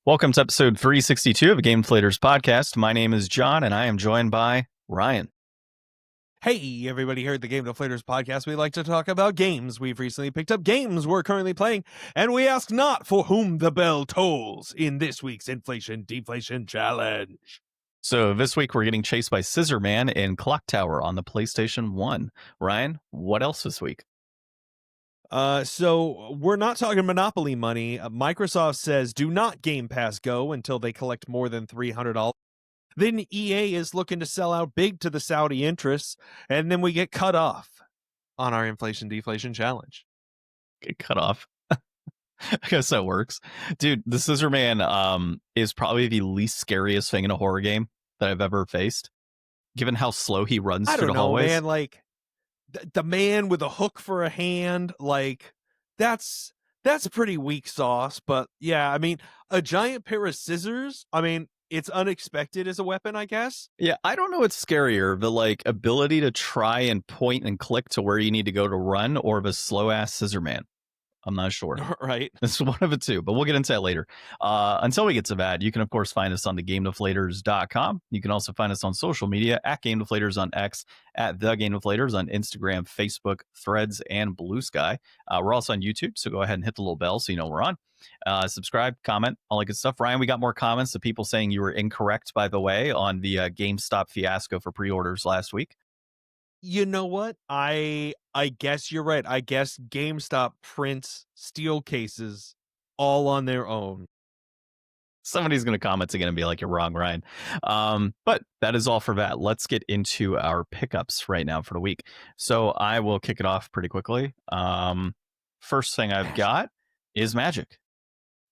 Welcome to episode 362 of the Game Deflators Podcast. My name is John, and I am joined by Ryan. Hey, everybody here at the Game Deflators Podcast. We like to talk about games. We've recently picked up games we're currently playing, and we ask not for whom the bell tolls in this week's Inflation Deflation Challenge. So this week we're getting chased by Scissor Man in Clock Tower on the PlayStation 1. Ryan, what else this week? So we're not talking Monopoly money. Microsoft says do not Game Pass Go until they collect more than $300. Then EA is looking to sell out big to the Saudi interests, and then we get cut off on our Inflation Deflation Challenge. Get cut off. I guess that works. Dude, the Scissor Man is probably the least scariest thing in a horror game that I've ever faced. Given how slow he runs through the hallways. Man, like the man with a hook for a hand, like that's pretty weak sauce. But yeah, I mean, a giant pair of scissors, I mean, it's unexpected as a weapon, I guess. Yeah, I don't know what's scarier, the like ability to try and point and click to where you need to go to run, or the slow ass Scissor Man. I'm not sure. Right. It's one of the two, but we'll get into that later. Until we get to that, you can, of course, find us on the GameDeflators.com. You can also find us on social media at Game Deflators on X, at The Game Deflators on Instagram, Facebook, Threads, and Blue Sky. We're also on YouTube, so go ahead and hit the little bell so you know we're on. Subscribe, comment, all that good stuff. Ryan, we got more comments of people saying you were incorrect, by the way, on the GameStop fiasco for pre-orders last week. You know what? I guess you're right. I guess GameStop prints steel cases all on their own. Somebody's going to comment again and be like, you're wrong, Ryan. But that is all for that. Let's get into our pickups right now for the week. So I will kick it off pretty quickly. First thing I've got is Magic.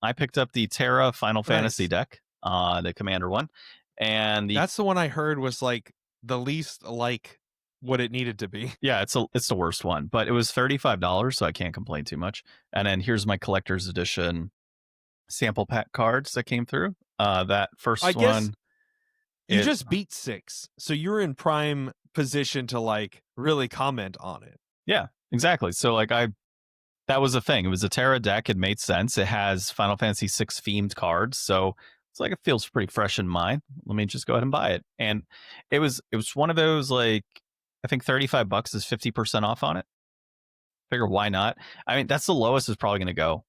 I picked up the Terra Final Fantasy deck, the Commander one. And that's the one I heard was like the least like what it needed to be. Yeah, it's the worst one, but it was $35, so I can't complain too much. And then here's my collector's edition sample pack cards that came through. That first one, you just beat 6, so you're in prime position to like really comment on it. Yeah, exactly. So like that was a thing. It was a Terra deck. It made sense. It has Final Fantasy 6 themed cards, so it's like it feels pretty fresh in mind. Let me just go ahead and buy it. And it was one of those, like, I think $35 is 50% off on it. Figure why not? I mean, that's the lowest it's probably going to go.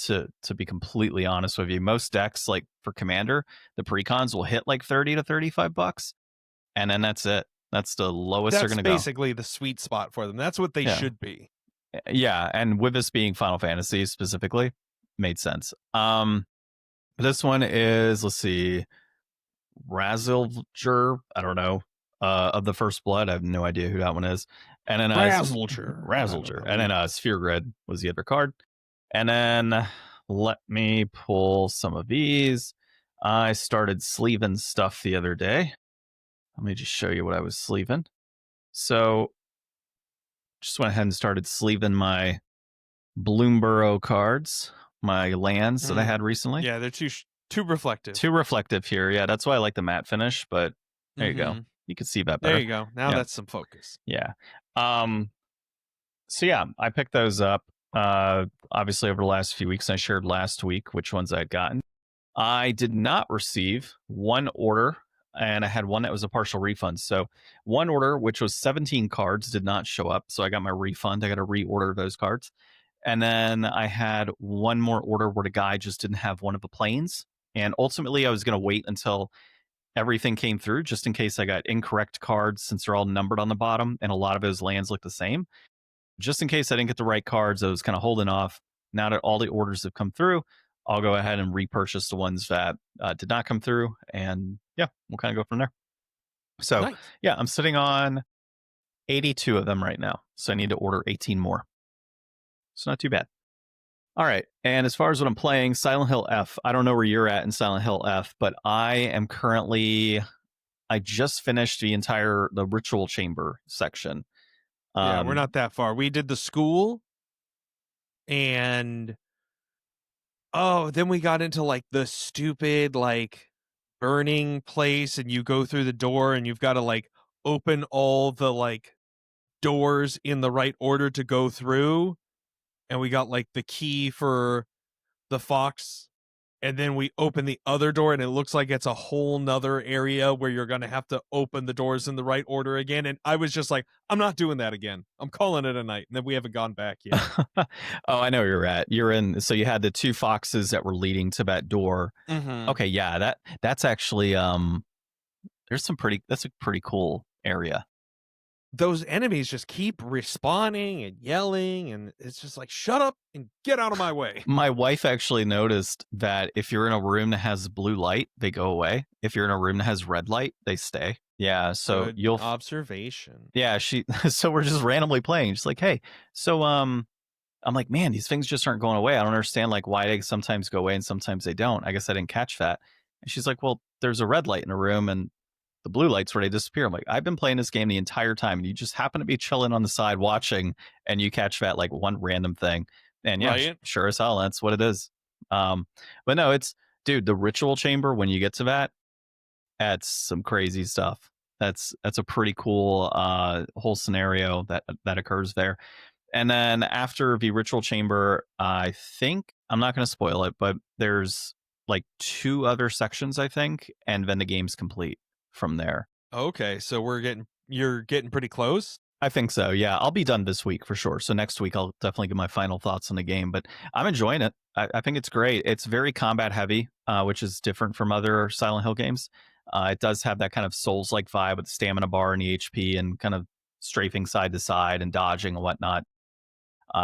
To be completely honest with you, most decks, like for Commander, the precons will hit like $30 to $35, and then that's it. That's the lowest they're going to go. That's basically the sweet spot for them. That's what they should be. Yeah, and with this being Final Fantasy specifically, made sense. This one is, let's see, Razilger. I don't know. Of the First Blood, I have no idea who that one is. And then Razilger. And then Sphere Grid was the other card. And then let me pull some of these. I started sleeving stuff the other day. Let me just show you what I was sleeving. So just went ahead and started sleeving my Bloomborough cards, my lands that I had recently. Yeah, they're too reflective. Too reflective here. Yeah, that's why I like the matte finish, but there you go. You can see that better. There you go. Now that's some focus. Yeah. So yeah, I picked those up. Obviously over the last few weeks. I shared last week which ones I'd gotten. I did not receive one order, and I had one that was a partial refund. So one order, which was 17 cards, did not show up. So I got my refund. I got to reorder those cards. And then I had one more order where the guy just didn't have one of the planes. And ultimately I was going to wait until everything came through, just in case I got incorrect cards, since they're all numbered on the bottom and a lot of those lands look the same. Just in case I didn't get the right cards, I was kind of holding off. Now that all the orders have come through, I'll go ahead and repurchase the ones that did not come through. And yeah, we'll kind of go from there. So nice. Yeah, I'm sitting on 82 of them right now. So I need to order 18 more. It's not too bad. All right. And as far as what I'm playing, Silent Hill F, I don't know where you're at in Silent Hill F, but I just finished the ritual chamber section. Yeah, we're not that far. We did the school, and then we got into like the stupid like burning place, and you go through the door and you've got to like open all the like doors in the right order to go through. And we got like the key for the fox and then we open the other door and it looks like it's a whole nother area where you're going to have to open the doors in the right order again. And I was just like, I'm not doing that again. I'm calling it a night. And then we haven't gone back yet. Oh, I know where you're at. You're in. So you had the two foxes that were leading to that door. Mm-hmm. Okay, yeah, that's actually that's a pretty cool area. Those enemies just keep respawning and yelling, and it's just like, shut up and get out of my way. My wife actually noticed that if you're in a room that has blue light, they go away. If you're in a room that has red light, they stay. Yeah, so Good you'll observation. yeah, so we're just randomly playing, just like, hey, so I'm like, man, these things just aren't going away. I don't understand like why they sometimes go away and sometimes they don't. I guess I didn't catch that. And she's like, well, there's a red light in a room and the blue lights where they disappear. I'm like, I've been playing this game the entire time and you just happen to be chilling on the side watching and you catch that like one random thing. And yeah, Right? sure as hell, that's what it is. But no, it's dude, the ritual chamber when you get to that's some crazy stuff. That's a pretty cool whole scenario that occurs there. And then after the ritual chamber, I think I'm not going to spoil it, but there's like 2 other sections, I think, and then the game's complete from there. Okay, so you're getting pretty close. I think so. Yeah, I'll be done this week for sure. So next week I'll definitely give my final thoughts on the game. But I'm enjoying it. I think it's great. It's very combat heavy, which is different from other Silent Hill games. It does have that kind of Souls-like vibe with the stamina bar and the HP and kind of strafing side to side and dodging and whatnot.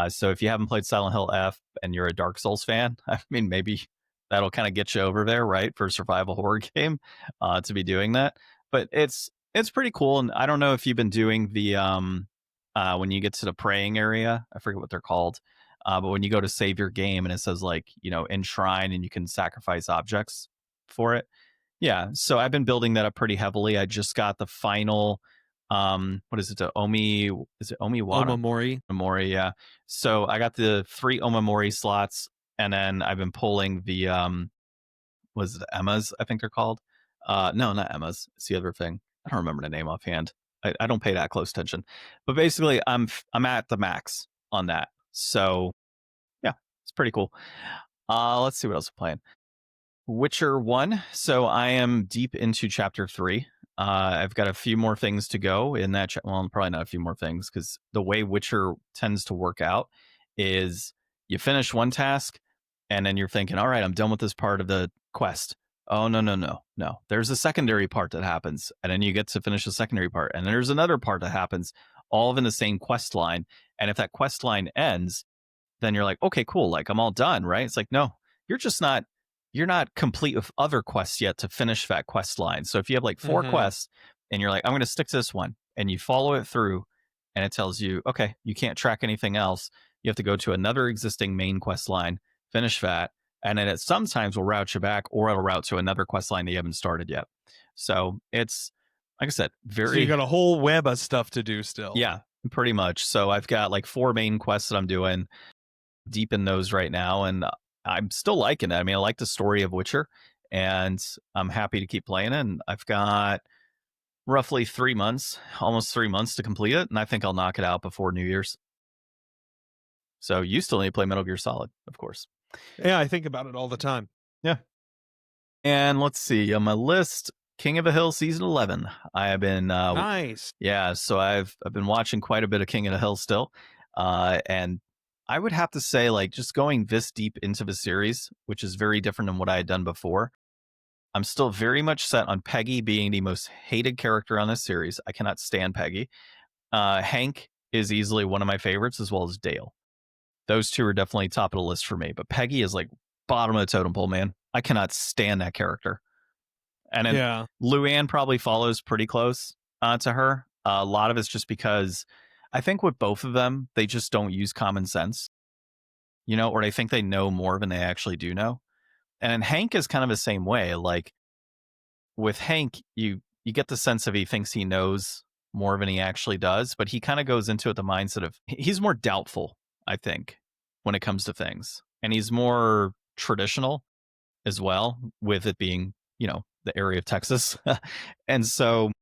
So if you haven't played Silent Hill F and you're a Dark Souls fan, I mean, maybe that'll kind of get you over there, right, for a survival horror game to be doing that. But it's pretty cool. And I don't know if you've been doing the when you get to the praying area, I forget what they're called, but when you go to save your game and it says like enshrine and you can sacrifice objects for it. Yeah, so I've been building that up pretty heavily. I just got the final what is it, the Omi, is it Omiwara? Omamori, yeah. So I got the 3 Omamori slots, and then I've been pulling the was it Emmas, I think they're called. No, not Emmas. It's the other thing. I don't remember the name offhand. I don't pay that close attention. But basically I'm at the max on that. So yeah, it's pretty cool. Let's see what else I'm playing. Witcher 1. So I am deep into chapter 3. I've got a few more things to go in that. Well, probably not a few more things because the way Witcher tends to work out is you finish one task and then you're thinking, all right, I'm done with this part of the quest. Oh, no. There's a secondary part that happens. And then you get to finish the secondary part. And then there's another part that happens all in the same quest line. And if that quest line ends, then you're like, okay, cool. Like I'm all done, right? It's like, no, you're not complete with other quests yet to finish that quest line. So if you have like 4 quests and you're like, I'm going to stick to this one and you follow it through and it tells you, okay, you can't track anything else. You have to go to another existing main quest line, finish that. And then it sometimes will route you back or it'll route to another quest line that you haven't started yet. So it's, like I said, So you got a whole web of stuff to do still. Yeah, pretty much. So I've got like 4 main quests that I'm doing, deep in those right now. And I'm still liking it. I mean, I like the story of Witcher and I'm happy to keep playing it. And I've got roughly 3 months, almost 3 months to complete it. And I think I'll knock it out before New Year's. So you still need to play Metal Gear Solid, of course. Yeah, I think about it all the time. Yeah. And let's see on my list, King of the Hill season 11. I have been nice. Yeah, so I've been watching quite a bit of King of the Hill still. And I would have to say, like, just going this deep into the series, which is very different than what I had done before, I'm still very much set on Peggy being the most hated character on this series. I cannot stand Peggy. Hank is easily one of my favorites, as well as Dale. Those 2 are definitely top of the list for me. But Peggy is like bottom of the totem pole, man. I cannot stand that character. And then Luann probably follows pretty close to her. A lot of it's just because I think with both of them, they just don't use common sense, or they think they know more than they actually do know. And Hank is kind of the same way. Like with Hank, you get the sense of he thinks he knows more than he actually does, but he kind of goes into it the mindset of he's more doubtful, I think, when it comes to things. And he's more traditional as well, with it being, the area of Texas. And so,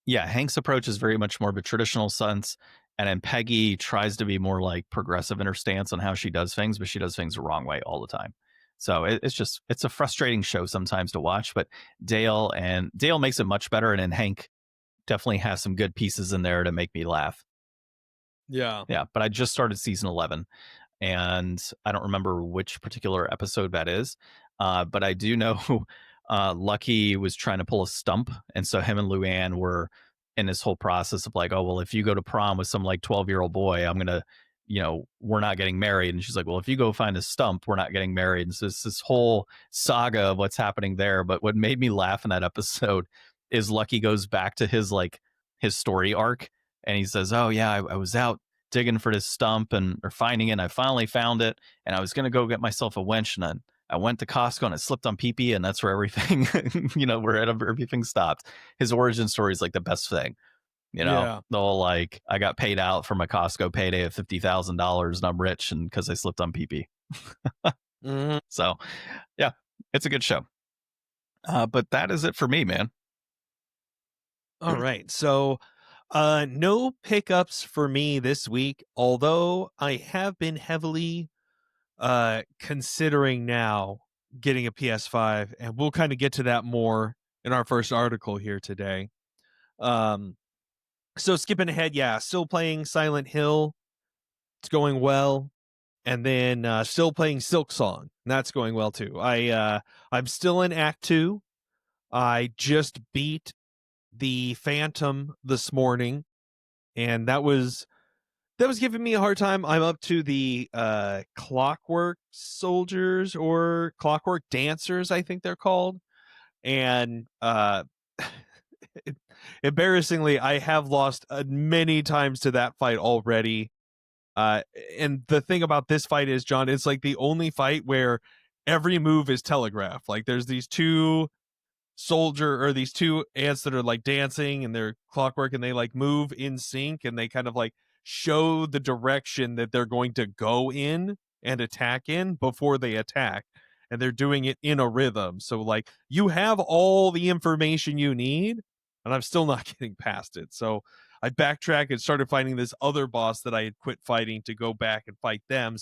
yeah, Hank's approach is very much more of a traditional sense. And then Peggy tries to be more like progressive in her stance on how she does things, but she does things the wrong way all the time. So it's a frustrating show sometimes to watch, but Dale makes it much better, and then Hank definitely has some good pieces in there to make me laugh. Yeah. Yeah, but I just started season 11, and I don't remember which particular episode that is, but I do know Lucky was trying to pull a stump, and so him and Luann were in this whole process of like, oh well, if you go to prom with some like 12-year-old boy, I'm gonna, we're not getting married. And she's like, well, if you go find a stump, we're not getting married. And so it's this whole saga of what's happening there. But what made me laugh in that episode is Lucky goes back to his story arc, and he says, oh yeah, I was out digging for this stump or finding it, and I finally found it, and I was gonna go get myself a winch, and then I went to Costco and I slipped on pee-pee, and that's where everything everything stopped. His origin story is like the best thing. Yeah. The whole like, I got paid out for my Costco payday of $50,000 and I'm rich and because I slipped on pee-pee. Mhm. So yeah, it's a good show. But that is it for me, man. All right. So, no pickups for me this week, although I have been heavily considering now getting a PS5, and we'll kind of get to that more in our first article here today. So skipping ahead, yeah, still playing Silent Hill. It's going well. And then still playing Silksong. And that's going well too. I'm still in Act 2. I just beat the Phantom this morning, and that was giving me a hard time. I'm up to the Clockwork Soldiers, or Clockwork Dancers, I think they're called. And embarrassingly, I have lost many times to that fight already. And the thing about this fight is, John, it's like the only fight where every move is telegraphed. Like there's these two ants that are like dancing, and they're clockwork, and they like move in sync, and they kind of like show the direction that they're going to go in and attack in before they attack. And they're doing it in a rhythm. So like you have all the information you need, and I'm still not getting past it. So I backtracked and started fighting this other boss that I had quit fighting to go back and fight them.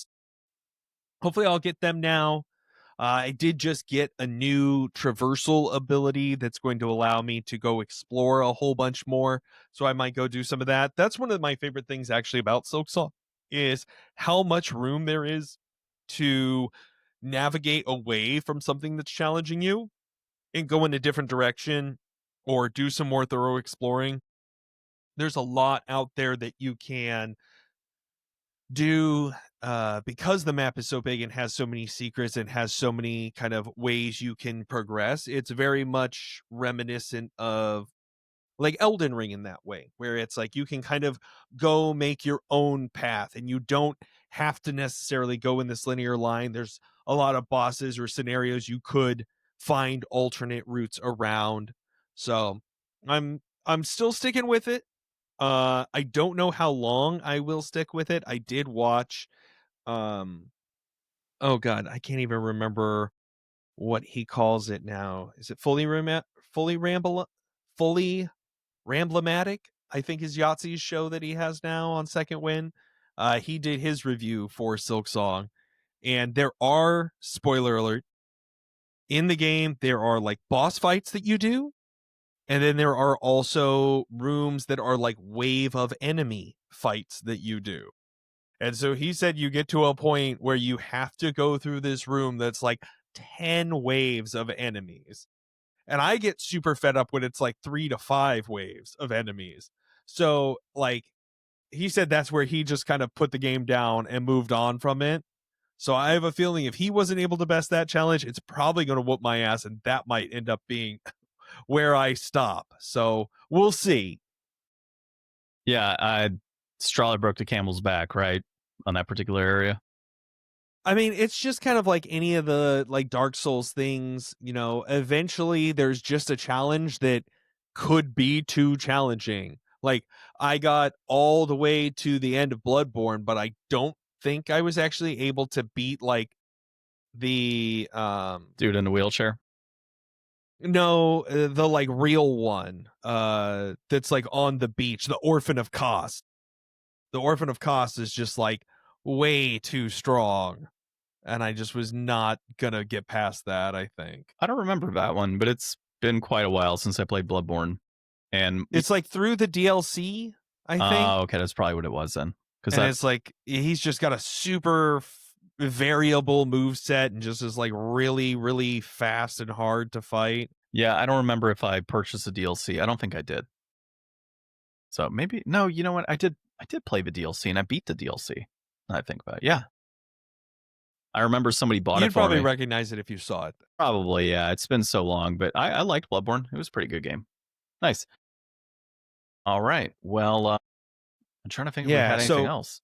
Hopefully I'll get them now. I did just get a new traversal ability that's going to allow me to go explore a whole bunch more. So I might go do some of that. That's one of my favorite things actually about Silksong, is how much room there is to navigate away from something that's challenging you and go in a different direction or do some more thorough exploring. There's a lot out there that you can do, because the map is so big and has so many secrets and has so many kind of ways you can progress. It's very much reminiscent of like Elden Ring in that way, where it's like you can kind of go make your own path, and you don't have to necessarily go in this linear line. There's a lot of bosses or scenarios you could find alternate routes around. So I'm still sticking with it. I don't know how long I will stick with it. I did watch um oh god, I can't even remember what he calls it now. Is it fully ramblematic? I think is Yahtzee's show that he has now on Second Win. He did his review for Silksong, and there are, spoiler alert, in the game there are like boss fights that you do, and then there are also rooms that are like wave of enemy fights that you do. And so he said you get to a point where you have to go through this room that's like 10 waves of enemies. And I get super fed up when it's like 3 to 5 waves of enemies. So, like, he said that's where he just kind of put the game down and moved on from it. So I have a feeling if he wasn't able to best that challenge, it's probably going to whoop my ass, and that might end up being where I stop. So we'll see. Yeah, straw that broke the camel's back, right? On that particular area. I mean, it's just kind of like any of the like Dark Souls things, eventually there's just a challenge that could be too challenging. Like I got all the way to the end of Bloodborne, but I don't think I was actually able to beat like the dude in the wheelchair. No, the like real one that's like on the beach, the Orphan of Kos. The Orphan of Kos is just like way too strong. and I just was not gonna get past that, I think. I don't remember that one, but it's been quite a while since I played Bloodborne. And It's like through the DLC, I think. okay, that's probably what it was then. Because And that, it's like he's just got a super variable move set and just is like really, really fast and hard to fight. yeah, I don't remember if I purchased the DLC. I don't think I did. So maybe no. You know what? I did. I did play the DLC and I beat the DLC. I think about it. Yeah, I remember somebody bought it You'd for probably me. recognize it if you saw it. Probably, yeah. It's been so long, but I liked Bloodborne. It was a pretty good game. Nice. All right. Well, I'm trying to think if we Yeah. had anything So else.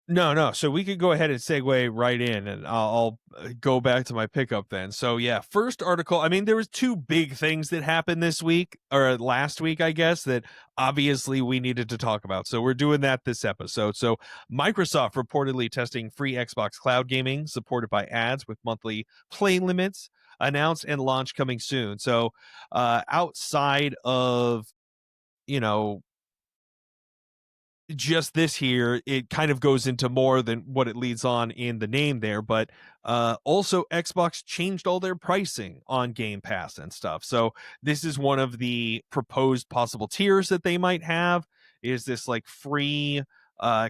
no. So we could go ahead and segue right in, and I'll go back to my pickup then. So yeah, first article. I mean, there was two big things that happened this week or last week, I guess, that obviously we needed to talk about. So we're doing that this episode. So Microsoft reportedly testing free Xbox cloud gaming supported by ads with monthly play limits. Announced and launched coming soon. So outside of you know just this here, it kind of goes into more than what it leads on in the name there, but also Xbox changed all their pricing on Game Pass and stuff. So this is one of the proposed possible tiers that they might have, is this like free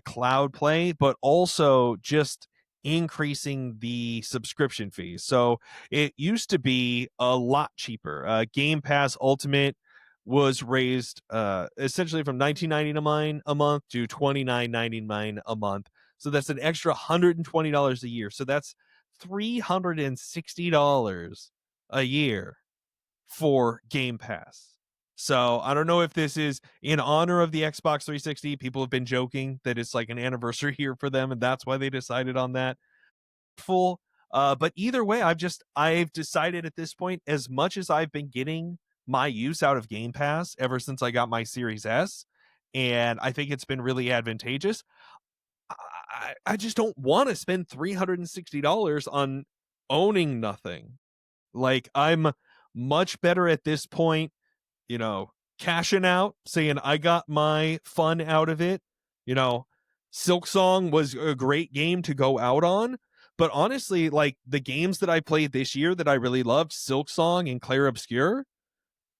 cloud play, but also just increasing the subscription fees. So it used to be a lot cheaper. Game Pass Ultimate was raised essentially from $19.99 a month to $29.99 a month. So that's an extra $120 a year. So that's $360 a year for Game Pass. So I don't know if this is in honor of the Xbox 360. People have been joking that it's like an anniversary here for them, and that's why they decided on that. Full. But either way, I've decided at this point, as much as I've been getting my use out of Game Pass ever since I got my Series S, and I think it's been really advantageous. I just don't want to spend $360 on owning nothing. Like, I'm much better at this point, cashing out, saying I got my fun out of it. Silksong was a great game to go out on. But honestly, like the games that I played this year that I really loved, Silksong and Clair Obscur,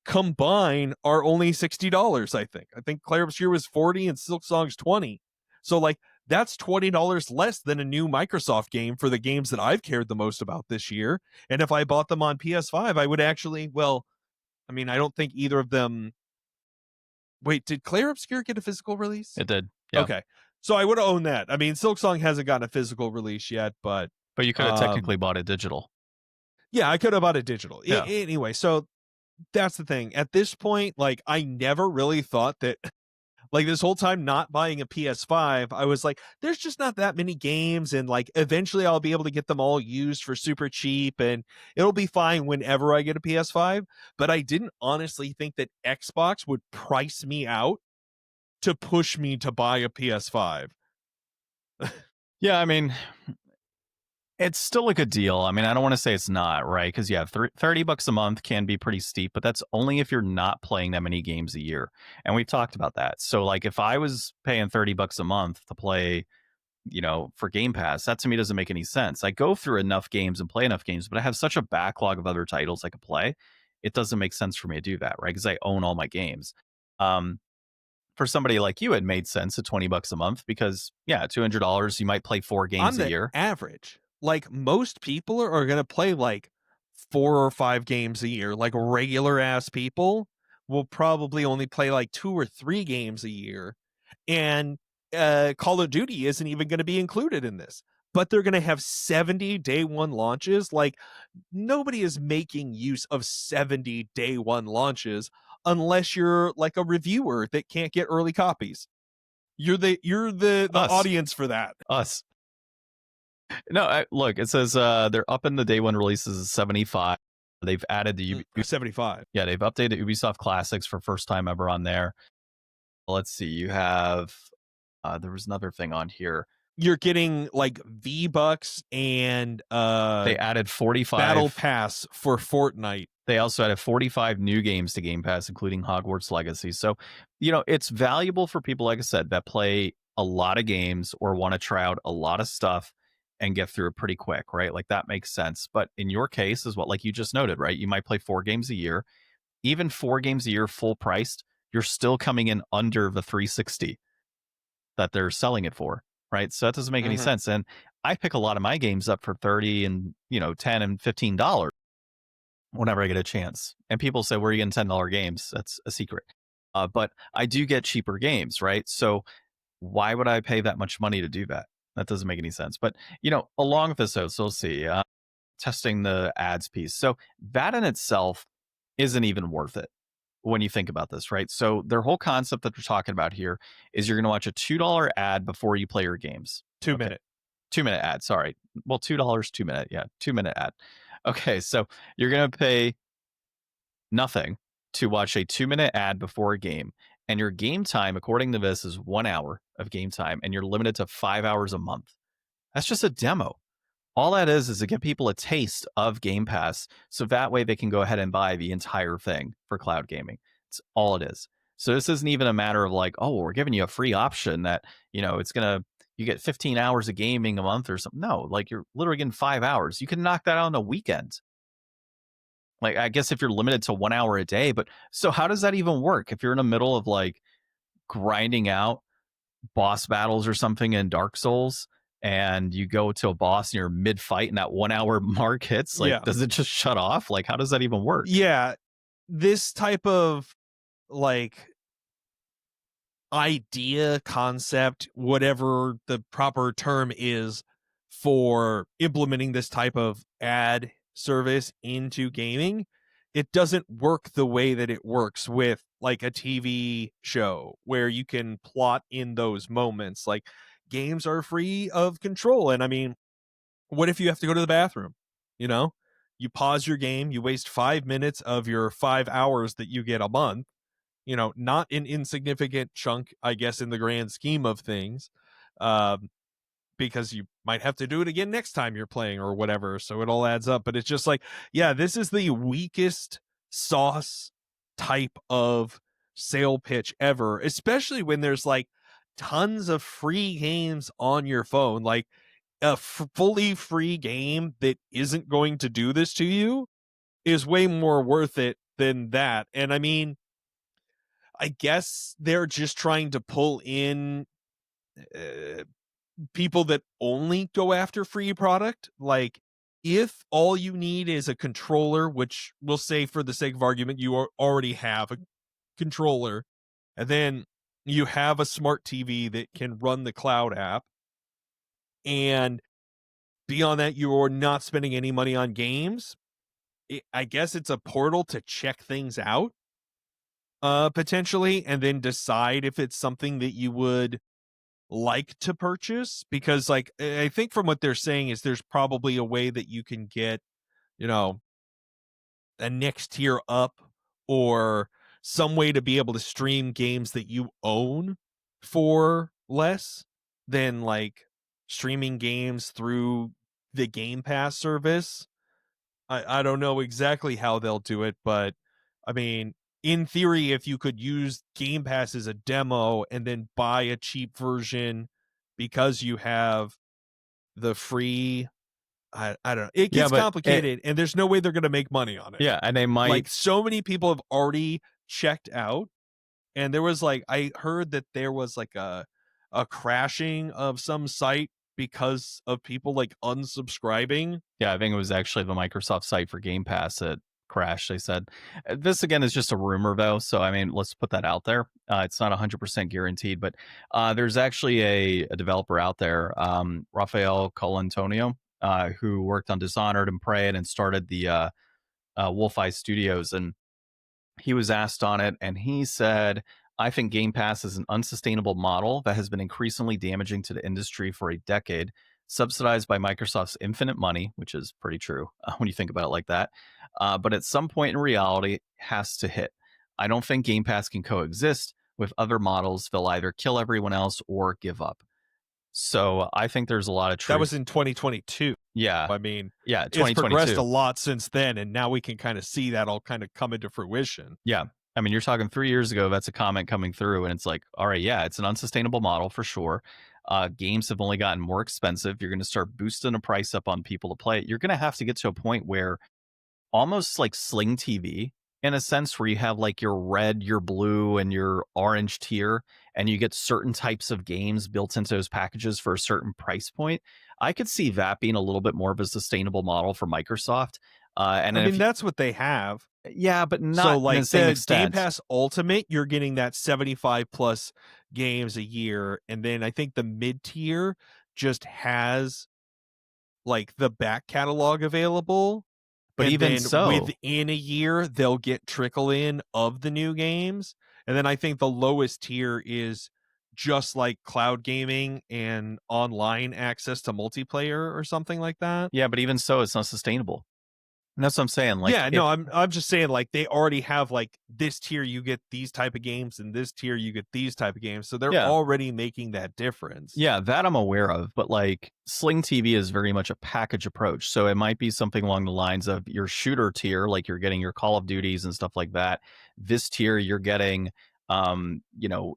combine are only $60, I think. I think Clair Obscur was 40 and Silksong's 20. So like that's $20 less than a new Microsoft game for the games that I've cared the most about this year. And if I bought them on PS5, I would actually, I don't think either of them. Wait, did Clair Obscur get a physical release? It did. Yeah. Okay. So I would have owned that. I mean, Silksong hasn't gotten a physical release yet, but you could have technically bought it digital. Yeah, I could have bought it digital. Yeah. Anyway, so that's the thing. At this point, like, I never really thought that, like, this whole time not buying a PS5, I was like, there's just not that many games, and like eventually I'll be able to get them all used for super cheap, and it'll be fine whenever I get a PS5. But I didn't honestly think that Xbox would price me out to push me to buy a PS5. Yeah, I mean, it's still a good deal. I mean, I don't want to say it's not, right? Because yeah, $30 a month can be pretty steep, but that's only if you're not playing that many games a year. And we've talked about that. So like if I was paying $30 a month to play, for Game Pass, that to me doesn't make any sense. I go through enough games and play enough games, but I have such a backlog of other titles I could play. It doesn't make sense for me to do that, right? Because I own all my games. For somebody like you, it made sense at $20 a month because yeah, $200, you might play 4 games a year. Average. Like most people are going to play like 4 or 5 games a year. Like regular ass people will probably only play like 2 or 3 games a year. And Call of Duty isn't even going to be included in this. But they're going to have 70 day one launches. Like nobody is making use of 70 day one launches unless you're like a reviewer that can't get early copies. You're the audience for that. Us. No, look, it says they're up in the day one releases of 75. They've added the 75. Yeah, they've updated Ubisoft Classics for first time ever on there. Let's see, you have there was another thing on here. You're getting like V-Bucks and they added 45 Battle Pass for Fortnite. They also added 45 new games to Game Pass, including Hogwarts Legacy. So, it's valuable for people, like I said, that play a lot of games or want to try out a lot of stuff and get through it pretty quick, right? Like that makes sense. But in your case, is what like you just noted, right? You might play 4 games a year. Even 4 games a year full priced, you're still coming in under the 360 that they're selling it for, right? So that doesn't make any sense. And I pick a lot of my games up for 30 and, $10 and $15 whenever I get a chance. And people say, where are you getting $10 games? That's a secret. But I do get cheaper games, right? So why would I pay that much money to do that? That doesn't make any sense. But, along with this, so we'll see, testing the ads piece. So that in itself isn't even worth it when you think about this, right? So their whole concept that they're talking about here is you're going to watch a $2 ad before you play your games. 2 minute. 2-minute ad, sorry. Well, $2, 2 minute. Yeah, 2-minute ad. Okay, so you're going to pay nothing to watch a 2-minute ad before a game. And your game time, according to this, is 1 hour of game time, and you're limited to 5 hours a month. That's just a demo. All that is to give people a taste of Game Pass, so that way they can go ahead and buy the entire thing for cloud gaming. It's all it is. So this isn't even a matter of like, oh, we're giving you a free option that, you get 15 hours of gaming a month or something. No, like you're literally getting 5 hours. You can knock that out on a weekend. Like, I guess if you're limited to 1 hour a day, but so how does that even work? If you're in the middle of like grinding out boss battles or something in Dark Souls, and you go to a boss and you're mid fight and that 1 hour mark hits, like, does it just shut off? Like, how does that even work? Yeah. This type of like idea, concept, whatever the proper term is for implementing this type of ad service into gaming, it doesn't work the way that it works with like a TV show where you can plot in those moments. Like games are free of control. And I mean, what if you have to go to the bathroom? You pause your game, you waste 5 minutes of your 5 hours that you get a month, not an insignificant chunk, I guess, in the grand scheme of things, because you might have to do it again next time you're playing or whatever. So it all adds up. But it's just like, yeah, this is the weakest sauce type of sale pitch ever, especially when there's like tons of free games on your phone. Like a fully free game that isn't going to do this to you is way more worth it than that. And I mean, I guess they're just trying to pull in people that only go after free product. Like, if all you need is a controller, which we'll say for the sake of argument, you already have a controller, and then you have a smart TV that can run the cloud app, and beyond that, you're not spending any money on games. I guess it's a portal to check things out, potentially, and then decide if it's something that you would like to purchase. Because like, I think from what they're saying is there's probably a way that you can get, a next tier up, or some way to be able to stream games that you own for less than like streaming games through the Game Pass service. I don't know exactly how they'll do it, but I mean, in theory, if you could use Game Pass as a demo and then buy a cheap version because you have the free, I don't know. It gets complicated, and there's no way they're going to make money on it. Yeah, and they might. Like, so many people have already checked out, and there was like, I heard that there was like a crashing of some site because of people like unsubscribing. Yeah, I think it was actually the Microsoft site for Game Pass that crashed. They said this again is just a rumor though, so I mean, let's put that out there. It's not 100% guaranteed, but there's actually a developer out there, Rafael Colantonio, who worked on Dishonored and Prey and started the Wolf Eye Studios, and he was asked on it, and he said, I think Game Pass is an unsustainable model that has been increasingly damaging to the industry for a decade, subsidized by Microsoft's infinite money, which is pretty true when you think about it like that. But at some point in reality, it has to hit. I don't think Game Pass can coexist with other models. They'll either kill everyone else or give up. So I think there's a lot of truth. That was in 2022. Yeah. I mean, yeah, it's progressed a lot since then, and now we can kind of see that all kind of come into fruition. Yeah. I mean, you're talking 3 years ago, that's a comment coming through, and it's like, all right, yeah, it's an unsustainable model for sure. Games have only gotten more expensive. You're going to start boosting the price up on people to play it. You're going to have to get to a point where almost like Sling TV, in a sense, where you have like your red, your blue, and your orange tier, and you get certain types of games built into those packages for a certain price point. I could see that being a little bit more of a sustainable model for Microsoft. And I then mean, that's what they have. yeah, but So, not in the like same the Game extent. Pass Ultimate, you're getting that 75 plus games a year. And then I think the mid tier just has like the back catalog available. But And even then so, within a year, they'll get trickle in of the new games. And then I think the lowest tier is just like cloud gaming and online access to multiplayer or something like that. yeah, but even so, it's not sustainable. And that's what I'm saying. Like, Yeah, if no, I'm just saying like they already have like this tier you get these type of games and this tier you get these type of games. So they're yeah, already making that difference. yeah, that I'm aware of, but like Sling TV is very much a package approach. So it might be something along the lines of your shooter tier, like you're getting your Call of Duties and stuff like that. This tier you're getting Like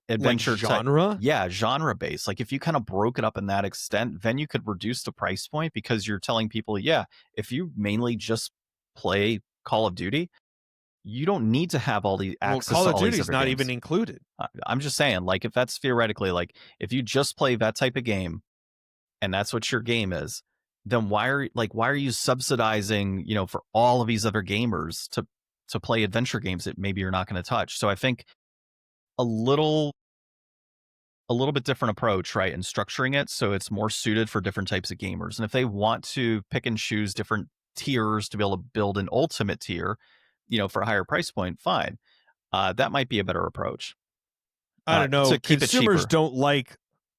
adventure type, genre? yeah, genre based. Like if you kind of broke it up in that extent, then you could reduce the price point because you're telling people, yeah, if you mainly just play Call of Duty, you don't need to have all the Well, access Call to of all these Duty's other not even games. included. I'm just saying, like, if that's theoretically, like, if you just play that type of game and that's what your game is, then why are you subsidizing, for all of these other gamers to play adventure games that maybe you're not going to touch? So I think a little bit different approach, right, in structuring it so it's more suited for different types of gamers. And if they want to pick and choose different tiers to be able to build an ultimate tier, for a higher price point, fine. That might be a better approach. I don't know. To keep it Consumers cheaper. don't like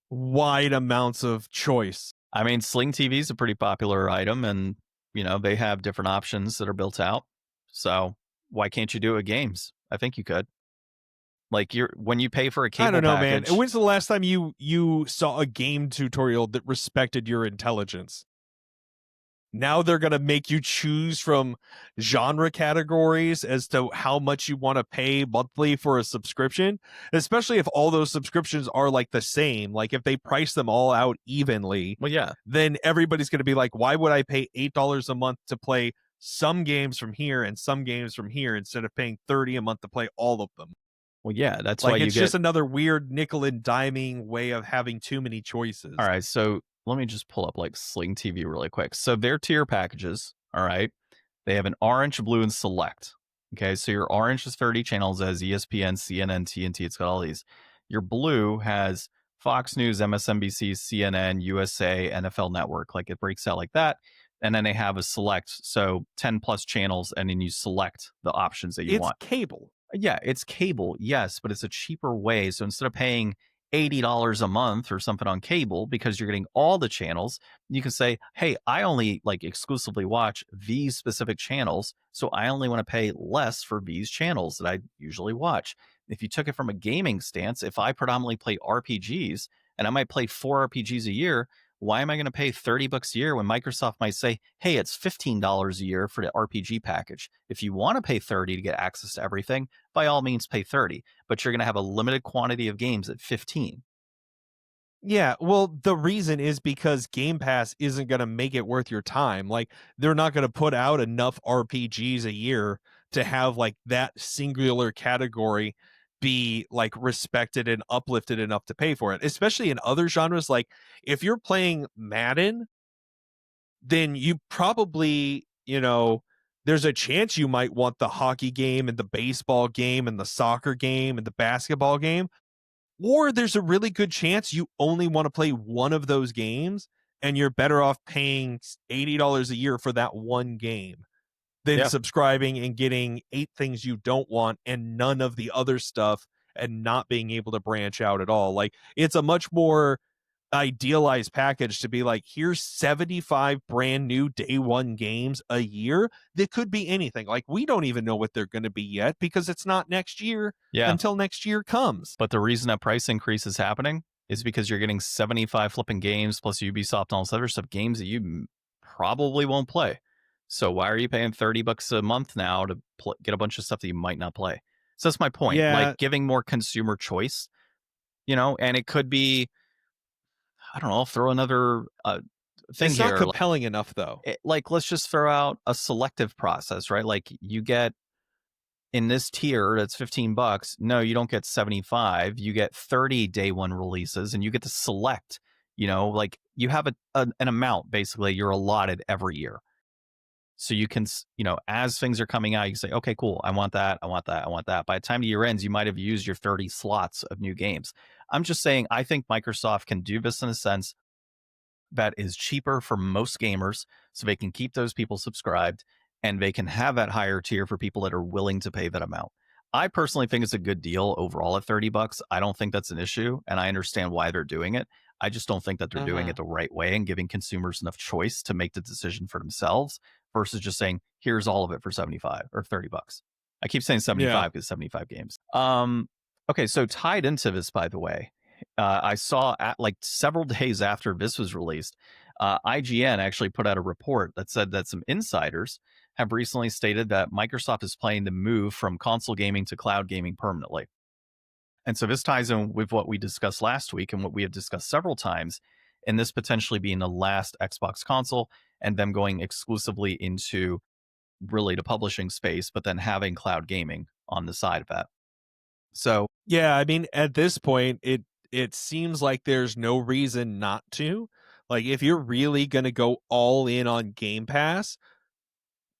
wide amounts of choice. I mean, Sling TV is a pretty popular item, and they have different options that are built out. So why can't you do it with games? I think you could. Like when you pay for a I cable don't know, man. package. When's the last time you saw a game tutorial that respected your intelligence? Now they're going to make you choose from genre categories as to how much you want to pay monthly for a subscription, especially if all those subscriptions are like the same. Like if they price them all out evenly, Well, yeah, then everybody's going to be like, why would I pay $8 a month to play some games from here and some games from here instead of paying 30 a month to play all of them? well, yeah. That's why Like you it's get. just another weird nickel and diming way of having too many choices. All right, so let me just pull up like Sling TV really quick. So their tier packages. All right, they have an orange, blue, and select. Okay, so your orange is 30 channels as ESPN, CNN, TNT. It's got all these. Your blue has Fox News, MSNBC, CNN, USA, NFL Network. Like it breaks out like that. And then they have a select, so 10 plus channels, and then you select the options that you It's want. cable. Yeah, it's cable, yes, but it's a cheaper way. So instead of paying $80 a month or something on cable because you're getting all the channels, you can say, "Hey, I only like exclusively watch these specific channels, so I only want to pay less for these channels that I usually watch." If you took it from a gaming stance, if I predominantly play RPGs and I might play 4 RPGs a year, why am I going to pay $30 a year when Microsoft might say, "Hey, it's $15 a year for the RPG package. If you want to pay 30 to get access to everything, by all means pay 30, but you're going to have a limited quantity of games at 15." Yeah, well, the reason is because Game Pass isn't going to make it worth your time. Like, they're not going to put out enough RPGs a year to have like that singular category be like respected and uplifted enough to pay for it, especially in other genres. Like, if you're playing Madden, then you probably, there's a chance you might want the hockey game and the baseball game and the soccer game and the basketball game. Or there's a really good chance you only want to play one of those games and you're better off paying $80 a year for that one game than Yeah. subscribing and getting 8 things you don't want and none of the other stuff and not being able to branch out at all. Like it's a much more idealized package to be like, here's 75 brand new day one games a year that could be anything. Like we don't even know what they're going to be yet because it's not next year Yeah. until next year comes. But the reason that price increase is happening is because you're getting 75 flipping games plus Ubisoft and all this other stuff, games that you probably won't play. So why are you paying $30 a month now to get a bunch of stuff that you might not play? So that's my point. Yeah, Like giving more consumer choice, and it could be I don't know, throw another thing It's not here. compelling enough, though. Like, let's just throw out a selective process, right? Like you get in this tier that's $15. No, you don't get 75. You get 30 day one releases, and you get to select. Like you have an amount basically you're allotted every year. So you can, as things are coming out, you can say, okay, cool. I want that. I want that. I want that. By the time the year ends, you might have used your 30 slots of new games. I'm just saying, I think Microsoft can do this in a sense that is cheaper for most gamers, so they can keep those people subscribed, and they can have that higher tier for people that are willing to pay that amount. I personally think it's a good deal overall at $30. I don't think that's an issue, and I understand why they're doing it. I just don't think that they're doing it the right way and giving consumers enough choice to make the decision for themselves versus just saying, here's all of it for 75 or $30. I keep saying 75 because 75 games. Okay, so tied into this, by the way, I saw at like several days after this was released, IGN actually put out a report that said that some insiders have recently stated that Microsoft is planning to move from console gaming to cloud gaming permanently. And so this ties in with what we discussed last week and what we have discussed several times, and this potentially being the last Xbox console and them going exclusively into really the publishing space, but then having cloud gaming on the side of that. So yeah, I mean, at this point, it seems like there's no reason not to. Like, if you're really going to go all in on Game Pass,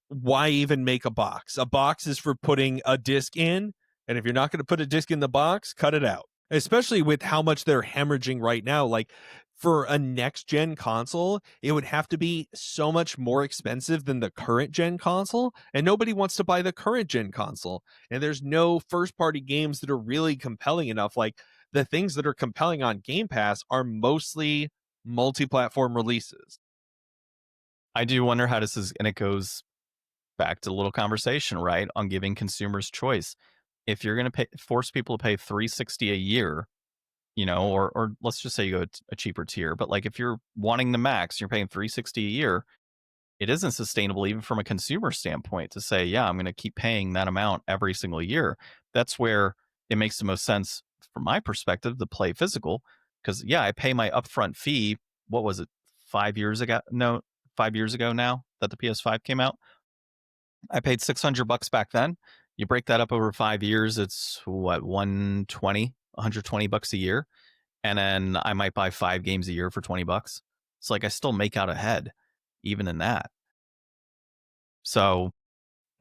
why even make a box? A box is for putting a disc in, and if you're not going to put a disc in the box, cut it out. Especially with how much they're hemorrhaging right now. Like, for a next gen console, it would have to be so much more expensive than the current gen console, and nobody wants to buy the current gen console. And there's no first party games that are really compelling enough. Like, the things that are compelling on Game Pass are mostly multi-platform releases. I do wonder how this is, and it goes back to a little conversation, right, on giving consumers choice. If you're going to force people to pay $360 a year, or let's just say you go a cheaper tier, but like if you're wanting the max, you're paying $360 a year. It isn't sustainable even from a consumer standpoint to say, yeah, I'm going to keep paying that amount every single year. That's where it makes the most sense from my perspective to play physical, because yeah, I pay my upfront fee. What was it, 5 years ago? No, 5 years ago now that the PS5 came out. I paid $600 back then. You break that up over 5 years, it's what, 120 bucks a year. And then I might buy 5 games a year for 20 bucks. It's like I still make out ahead even in that. So,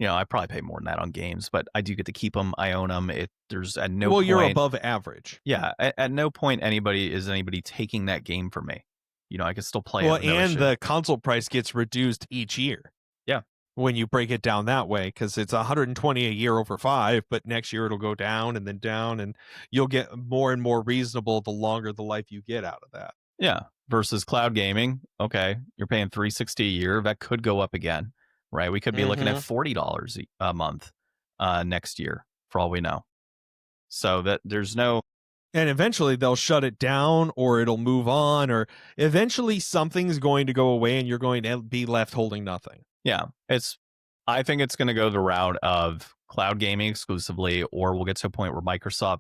I probably pay more than that on games, but I do get to keep them. I own them. There's at no point. You're above average. Yeah, at no point anybody taking that game from me. I can still play Well, it. No and issue. the console price gets reduced each year. Yeah. When you break it down that way, because it's 120 a year over 5, but next year it'll go down and then down, and you'll get more and more reasonable the longer the life you get out of that. Yeah. Versus cloud gaming. Okay. You're paying $360 a year. That could go up again, right? We could be looking at $40 a month next year for all we know. So that there's no. And eventually they'll shut it down, or it'll move on, or eventually something's going to go away and you're going to be left holding nothing. Yeah. I think it's going to go the route of cloud gaming exclusively, or we'll get to a point where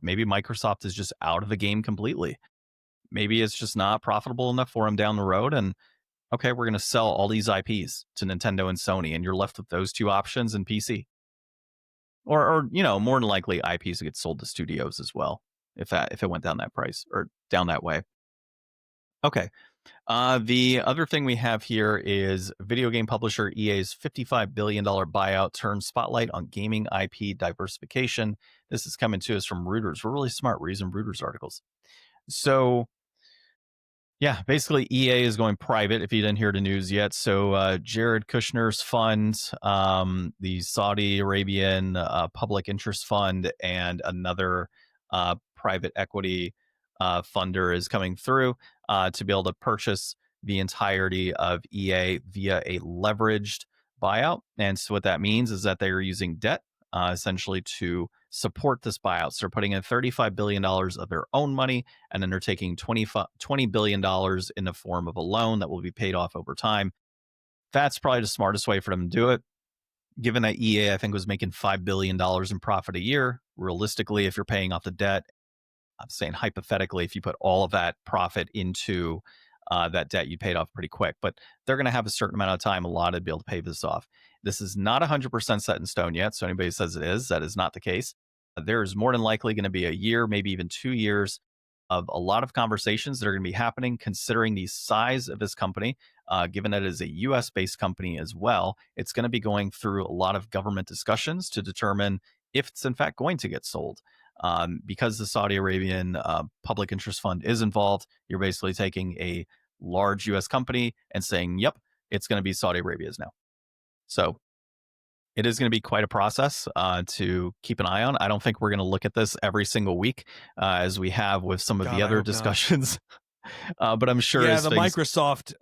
maybe Microsoft is just out of the game completely. Maybe it's just not profitable enough for them down the road. And okay, we're going to sell all these IPs to Nintendo and Sony, and you're left with those two options in PC. Or more than likely IPs get sold to studios as well, if it went down that price or down that way. Okay. The other thing we have here is video game publisher EA's $55 billion buyout turns spotlight on gaming IP diversification. This is coming to us from Reuters. We're really smart. We're using Reuters articles. So, yeah, basically EA is going private, if you didn't hear the news yet. So Jared Kushner's fund, the Saudi Arabian public interest fund, and another private equity funder is coming through to be able to purchase the entirety of EA via a leveraged buyout. And so what that means is that they are using debt essentially to support this buyout. So they're putting in $35 billion of their own money, and then they're taking $20 billion in the form of a loan that will be paid off over time. That's probably the smartest way for them to do it. Given that EA, I think, was making $5 billion in profit a year, realistically, if you're paying off the debt, I'm saying hypothetically, if you put all of that profit into that debt you paid off pretty quick. But they're going to have a certain amount of time allotted to be able to pay this off. This is not 100% set in stone yet. So anybody says it is, that is not the case. There is more than likely going to be a year, maybe even 2 years of a lot of conversations that are going to be happening, considering the size of this company. Given that it is a US based company as well, it's going to be going through a lot of government discussions to determine if it's in fact going to get sold. Because the Saudi Arabian public interest fund is involved, you're basically taking a large US company and saying, yep, it's going to be Saudi Arabia's now. So it is going to be quite a process to keep an eye on. I don't think we're going to look at this every single week as we have with some of God, the I other hope not. discussions. But I'm sure Yeah, as the things, Microsoft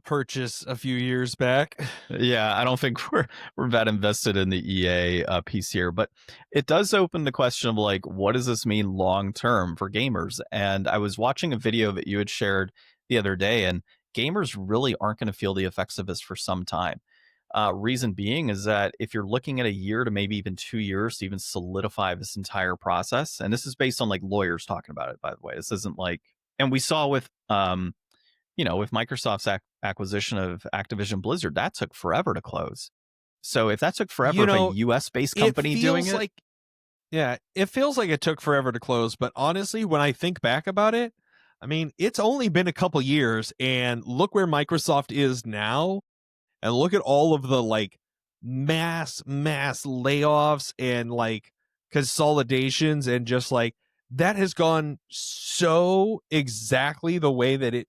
purchase a few years back. yeah, I don't think we're that invested in the EA piece here, but it does open the question of like, what does this mean long term for gamers? And I was watching a video that you had shared the other day, and gamers really aren't going to feel the effects of this for some time. Reason being is that if you're looking at a year to maybe even 2 years to even solidify this entire process, and this is based on like lawyers talking about it, by the way, this isn't like, and we saw with with Microsoft's acquisition of Activision Blizzard, that took forever to close. So if that took forever, You if a know, US based it company doing feels it, like it feels like it took forever to close, but honestly, when I think back about it, I mean, it's only been a couple years, and look where Microsoft is now, and look at all of the like mass layoffs and like consolidations, and just like that has gone so exactly the way that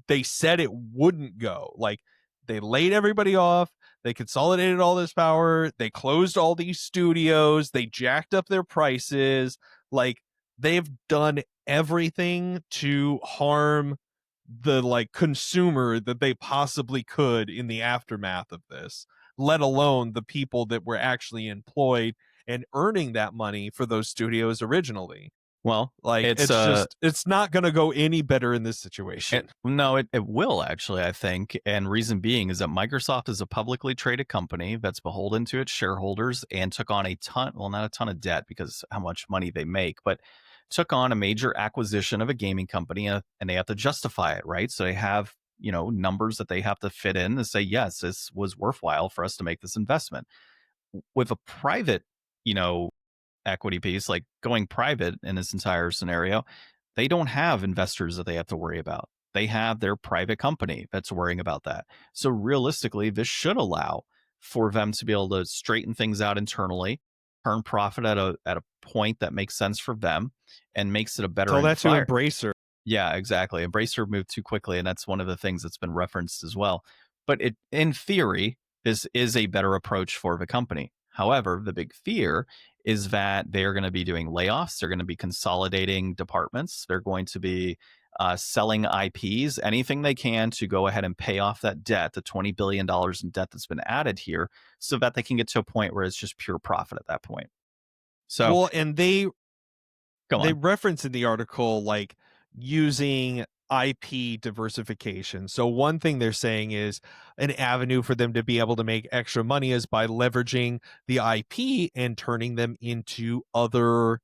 they said it wouldn't go. Like, they laid everybody off, they consolidated all this power, they closed all these studios, they jacked up their prices. Like, they've done everything to harm the like consumer that they possibly could in the aftermath of this, let alone the people that were actually employed and earning that money for those studios originally. well, Like, it's it's not going to go any better in this situation. no, it will actually, I think. And reason being is that Microsoft is a publicly traded company that's beholden to its shareholders and took on a ton, well, not a ton of debt because how much money they make, but took on a major acquisition of a gaming company and they have to justify it, right? So they have, numbers that they have to fit in to say, yes, this was worthwhile for us to make this investment. With a private, you know, equity piece, like going private in this entire scenario, they don't have investors that they have to worry about. They have their private company that's worrying about that. So realistically, this should allow for them to be able to straighten things out internally, turn profit at a point that makes sense for them and makes it a better Tell that to fire. Embracer. Yeah, exactly. Embracer moved too quickly, and that's one of the things that's been referenced as well. But in theory, this is a better approach for the company. However, the big fear is that they are going to be doing layoffs. They're going to be consolidating departments. They're going to be selling IPs, anything they can to go ahead and pay off that debt, the $20 billion in debt that's been added here, so that they can get to a point where it's just pure profit at that point. So, Well, and they go on. reference in the article like using IP diversification. So one thing they're saying is an avenue for them to be able to make extra money is by leveraging the IP and turning them into other,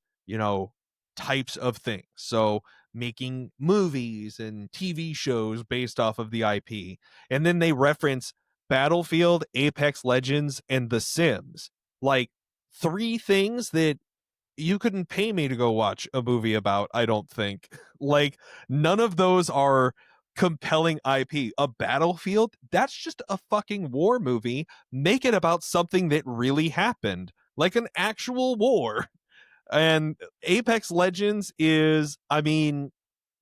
types of things. So making movies and TV shows based off of the IP. And then they reference Battlefield, Apex Legends, and The Sims. Like, three things that you couldn't pay me to go watch a movie about, I don't think. Like, none of those are compelling IP. A Battlefield, that's just a fucking war movie. Make it about something that really happened, like an actual war. And Apex Legends is, I mean,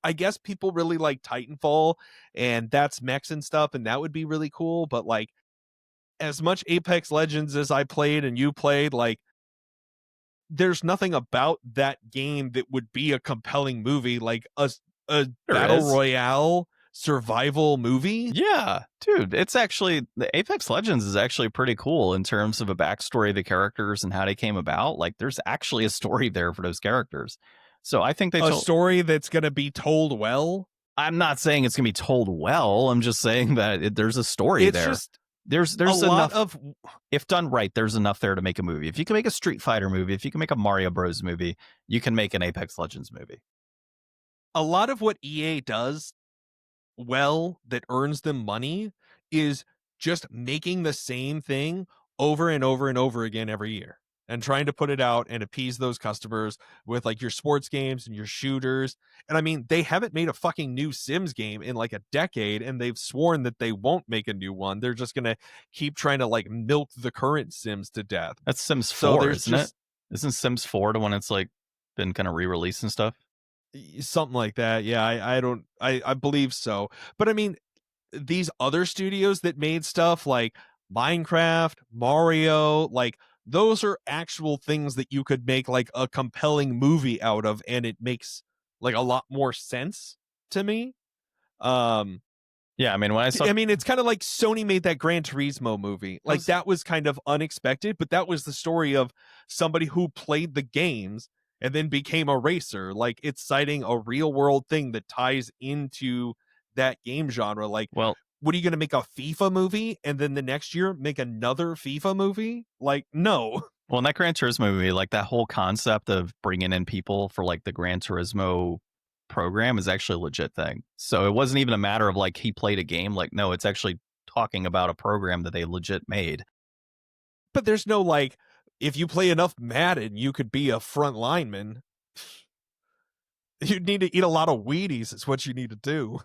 I guess people really like Titanfall, and that's mechs and stuff, and that would be really cool. But like, as much Apex Legends as I played and you played, like, there's nothing about that game that would be a compelling movie, like a battle royale survival movie. Yeah, dude, it's actually the Apex Legends is actually pretty cool in terms of a backstory of the characters and how they came about. Like, there's actually a story there for those characters. So I think A story that's going to be told well. I'm not saying it's going to be told well. I'm just saying that there's a story It's there. just There's a enough lot of, if done right, there's enough there to make a movie. If you can make a Street Fighter movie, if you can make a Mario Bros movie, you can make an Apex Legends movie. a lot of what EA does well that earns them money is just making the same thing over and over and over again every year and trying to put it out and appease those customers with like your sports games and your shooters. And I mean, they haven't made a fucking new Sims game in like a decade, and they've sworn that they won't make a new one. They're just going to keep trying to like milk the current Sims to death. That's Sims So 4, there's isn't it? just Isn't Sims 4 the one that's like been kind of re-released and stuff? something like that. Yeah, I don't I believe so. But I mean, these other studios that made stuff like Minecraft, Mario, like those are actual things that you could make like a compelling movie out of, and it makes like a lot more sense to me. Um Yeah, I mean, when I saw I mean, it's kind of like Sony made that Gran Turismo movie. I Like was that was kind of unexpected, but that was the story of somebody who played the games and then became a racer. Like it's citing a real world thing that ties into that game genre. Like, well, what are you going to make a FIFA movie and then the next year make another FIFA movie? Like, no. well, in that Gran Turismo movie, like that whole concept of bringing in people for like the Gran Turismo program is actually a legit thing. So it wasn't even a matter of like he played a game. Like, no, it's actually talking about a program that they legit made. But there's no like, if you play enough Madden, you could be a front lineman. You need to eat a lot of Wheaties, is what you need to do.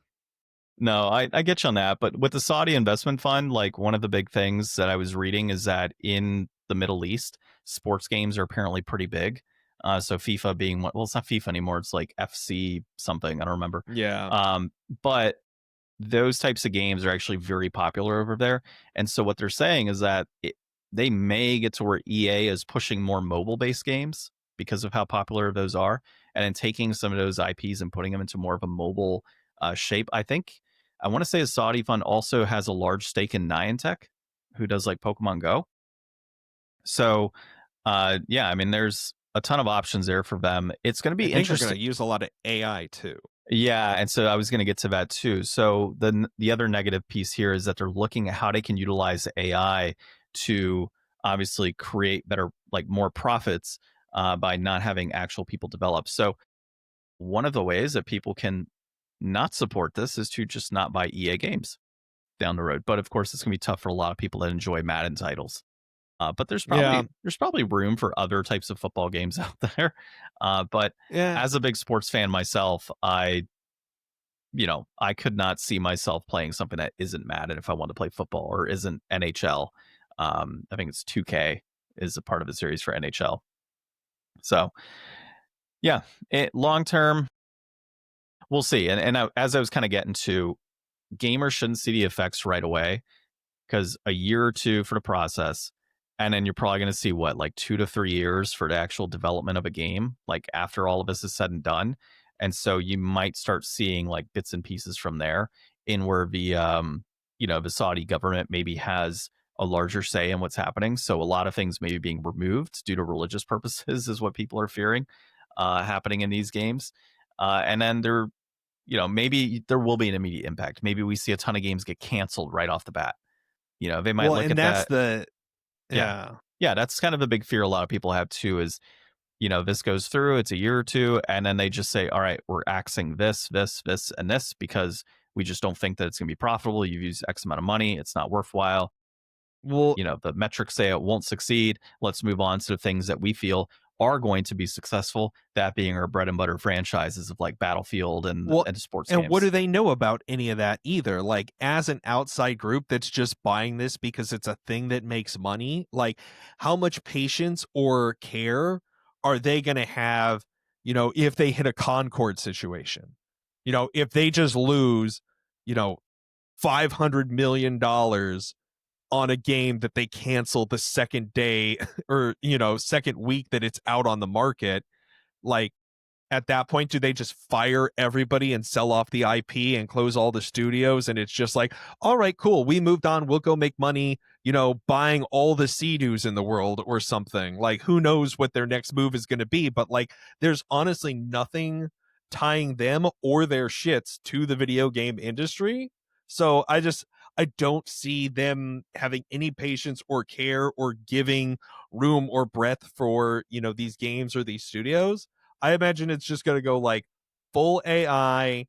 No, I get you on that. But with the Saudi investment fund, like one of the big things that I was reading is that in the Middle East, sports games are apparently pretty big. So FIFA being one, well, it's not FIFA anymore. It's like FC something. I don't remember. Yeah. But those types of games are actually very popular over there. And so what they're saying is that they may get to where EA is pushing more mobile based games because of how popular those are, and then taking some of those IPs and putting them into more of a mobile shape. I want to say a Saudi fund also has a large stake in Niantic, who does like Pokemon Go. So, yeah, I mean, there's a ton of options there for them. It's going to I be think they're going interesting. to use a lot of AI too. Yeah, and so I was going to get to that too. So the other negative piece here is that they're looking at how they can utilize AI to obviously create better, like more profits by not having actual people develop. So one of the ways that people can not support this is to just not buy EA games down the road. But of course, it's going to be tough for a lot of people that enjoy Madden titles. But Yeah. there's probably room for other types of football games out there. But Yeah. as a big sports fan myself, I could not see myself playing something that isn't Madden if I want to play football or isn't NHL. I think it's 2K is a part of the series for NHL. So yeah, long term, we'll see. As I was kind of getting to, gamers shouldn't see the effects right away because a year or two for the process, and then you're probably going to see what, like 2 to 3 years for the actual development of a game, like after all of this is said and done. And so you might start seeing like bits and pieces from there, in where the Saudi government maybe has a larger say in what's happening. So a lot of things maybe being removed due to religious purposes is what people are fearing happening in these games. And then maybe there will be an immediate impact. Maybe we see a ton of games get canceled right off the bat. They might Well, look and at that's that. the Yeah. yeah. Yeah, that's kind of a big fear a lot of people have too, is, this goes through, it's a year or two, and then they just say, all right, we're axing this, and this because we just don't think that it's going to be profitable. You've used X amount of money. It's not worthwhile. Well, The metrics say it won't succeed. Let's move on to the things that we feel are going to be successful, that being our bread and butter franchises of like Battlefield well, and sports and what games. do they know about any of that either? Like, as an outside group that's just buying this because it's a thing that makes money, like, how much patience or care are they going to have, if they hit a Concord situation? If they just lose, $500 million on a game that they cancel the second day or, second week that it's out on the market, like, at that point, do they just fire everybody and sell off the IP and close all the studios? And it's just like, all right, cool. We moved on. We'll go make money, buying all the Sea-Doos in the world or something. Like, who knows what their next move is going to be? But like, there's honestly nothing tying them or their shits to the video game industry. So I don't see them having any patience or care or giving room or breadth for, these games or these studios. I imagine it's just going to go like full AI,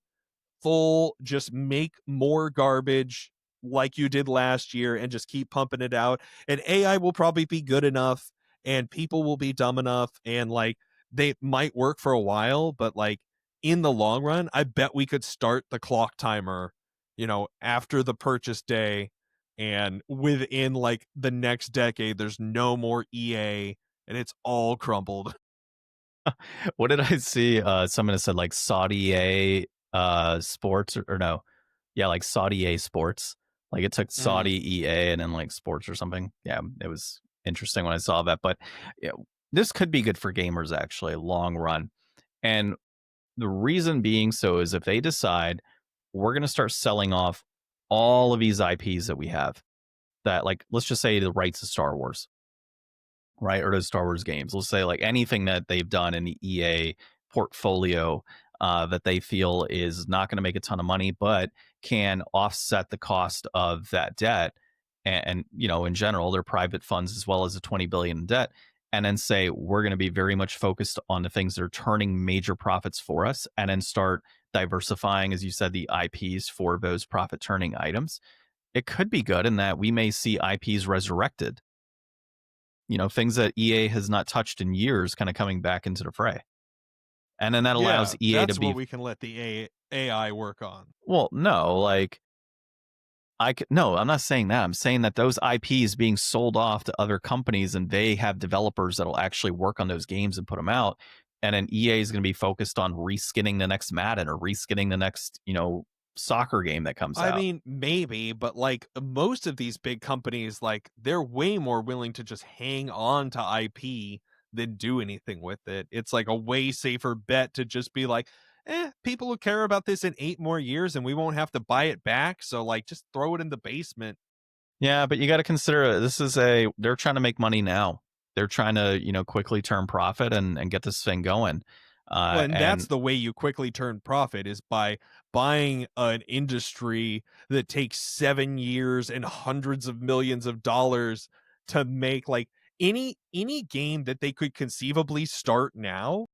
full just make more garbage like you did last year and just keep pumping it out. And AI will probably be good enough and people will be dumb enough and like they might work for a while, but like in the long run, I bet we could start the clock timer, after the purchase day, and within like the next decade, there's no more EA and it's all crumbled. What did I see? Someone said like Saudi A sports or no. Yeah, like Saudi A sports. Like it took Mhm. Saudi EA and then like sports or something. Yeah, it was interesting when I saw that. But yeah, this could be good for gamers actually, long run. And the reason being so is if they decide we're going to start selling off all of these IPs that we have, that like let's just say the rights to Star Wars, right? Or those Star Wars games. Let's say like anything that they've done in the EA portfolio that they feel is not going to make a ton of money, but can offset the cost of that debt. And in general, their private funds as well as the 20 billion in debt. And then say we're going to be very much focused on the things that are turning major profits for us, and then start diversifying, as you said, the IPs for those profit turning items. It could be good in that we may see IPs resurrected, things that EA has not touched in years kind of coming back into the fray. And then that allows Yeah, EA to that's what be, we can let the AI work on. well, no, like no, I'm not saying that. I'm saying that those IPs being sold off to other companies and they have developers that'll actually work on those games and put them out. And then EA is going to be focused on reskinning the next Madden or reskinning the next, soccer game that comes I out. mean, maybe, but like most of these big companies, like they're way more willing to just hang on to IP than do anything with it. It's like a way safer bet to just be like, people will care about this in 8 more years and we won't have to buy it back. So like just throw it in the basement. Yeah, but you got to consider they're trying to make money now. They're trying to, quickly turn profit and get this thing going. Well, and that's And the way you quickly turn profit is by buying an industry that takes 7 years and hundreds of millions of dollars to make. Like any game that they could conceivably start now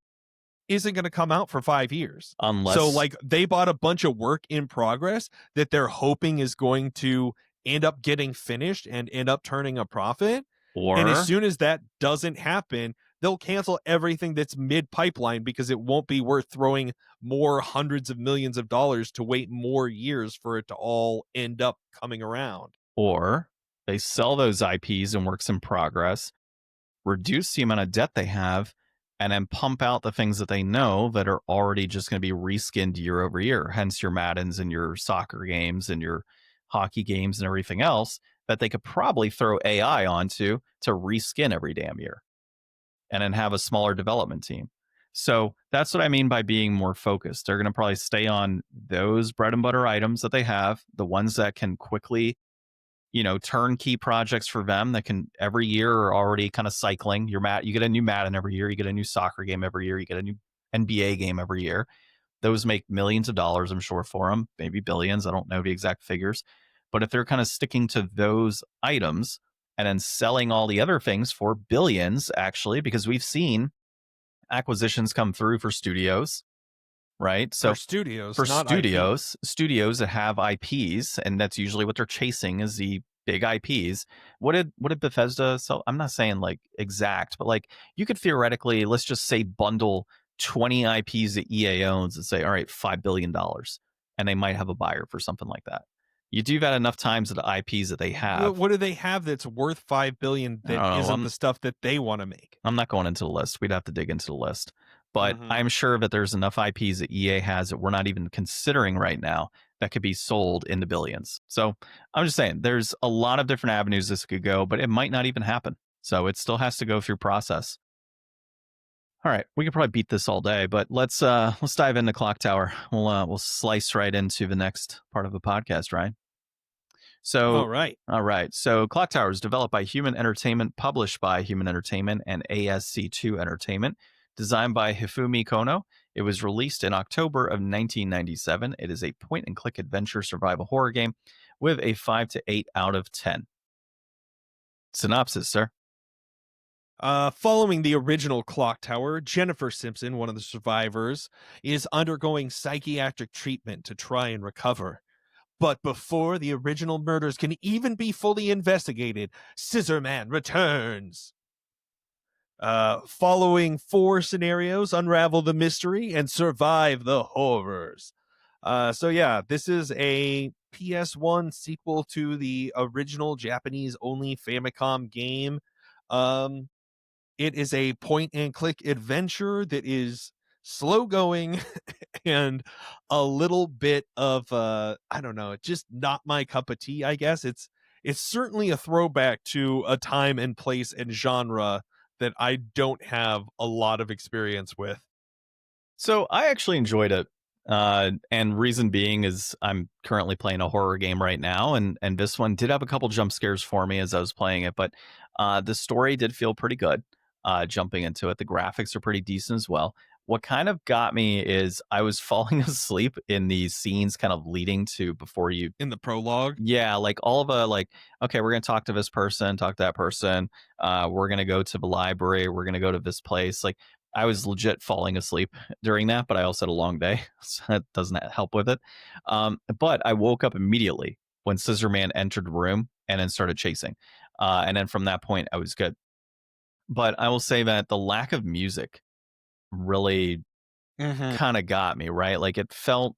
isn't going to come out for 5 years. So unless, like they bought a bunch of work in progress that they're hoping is going to end up getting finished and end up turning a profit. And as or soon as that doesn't happen, they'll cancel everything that's mid pipeline because it won't be worth throwing more hundreds of millions of dollars to wait more years for it to all end up coming around. or they sell those IPs and works in progress, reduce the amount of debt they have, and then pump out the things that they know that are already just going to be reskinned year over year. Hence your Maddens and your soccer games and your hockey games and everything else that they could probably throw AI onto to reskin every damn year and then have a smaller development team. So that's what I mean by being more focused. They're going to probably stay on those bread and butter items that they have, the ones that can quickly, turnkey projects for them that can every year are already kind of cycling. You get a new Madden every year, you get a new soccer game every year, you get a new NBA game every year. Those make millions of dollars, I'm sure, for them, maybe billions. I don't know the exact figures. But if they're kind of sticking to those items and then selling all the other things for billions, actually, because we've seen acquisitions come through for studios, right? For So studios, for not IP. studios that have IPs, and that's usually what they're chasing is the big IPs. What did Bethesda sell? I'm not saying like exact, but like you could theoretically, let's just say bundle 20 IPs that EA owns and say, all right, $5 billion, and they might have a buyer for something like that. You do that enough times with the IPs that they have. What do they have that's worth 5 billion I that don't know. isn't the stuff that they want to make? I'm not going into the list. We'd have to dig into the list. But Hmm. I'm sure that there's enough IPs that EA has that we're not even considering right now that could be sold in the billions. So I'm just saying there's a lot of different avenues this could go, but it might not even happen. So it still has to go through process. All right, we could probably beat this all day, but let's dive into Clock Tower. We'll slice right into the next part of the podcast, right? All So, right. all right. So, Clock Tower is developed by Human Entertainment, published by Human Entertainment and ASC2 Entertainment, designed by Hifumi Kono. It was released in October of 1997. It is a point and click adventure survival horror game with a 5 to 8 out of 10. Synopsis, sir. Following the original clock tower, Jennifer Simpson, one of the survivors, is undergoing psychiatric treatment to try and recover. But before the original murders can even be fully investigated, Scissorman returns. Following 4 scenarios, unravel the mystery and survive the horrors. So yeah, this is a PS1 sequel to the original Japanese-only Famicom game. Um, it is a point and click adventure that is slow going and a little bit of I don't know, just not my cup of tea, I guess. It's certainly a throwback to a time and place and genre that I don't have a lot of experience with. So I actually enjoyed it. And reason being is I'm currently playing a horror game right now, and this one did have a couple jump scares for me as I was playing it, but the story did feel pretty good. Jumping into it, the graphics are pretty decent as well. What kind of got me is I was falling asleep in these scenes, kind of leading to before you. In the prologue. Yeah, like all of a like, okay, we're gonna talk to this person, talk to that person. We're gonna go to the library. We're gonna go to this place. Like I was legit falling asleep during that, but I also had a long day, so that doesn't help with it. But I woke up immediately when Scissor Man entered the room and then started chasing. And then from that point, I was good. But I will say that the lack of music really Mhm. kind of got me, right? Like it felt,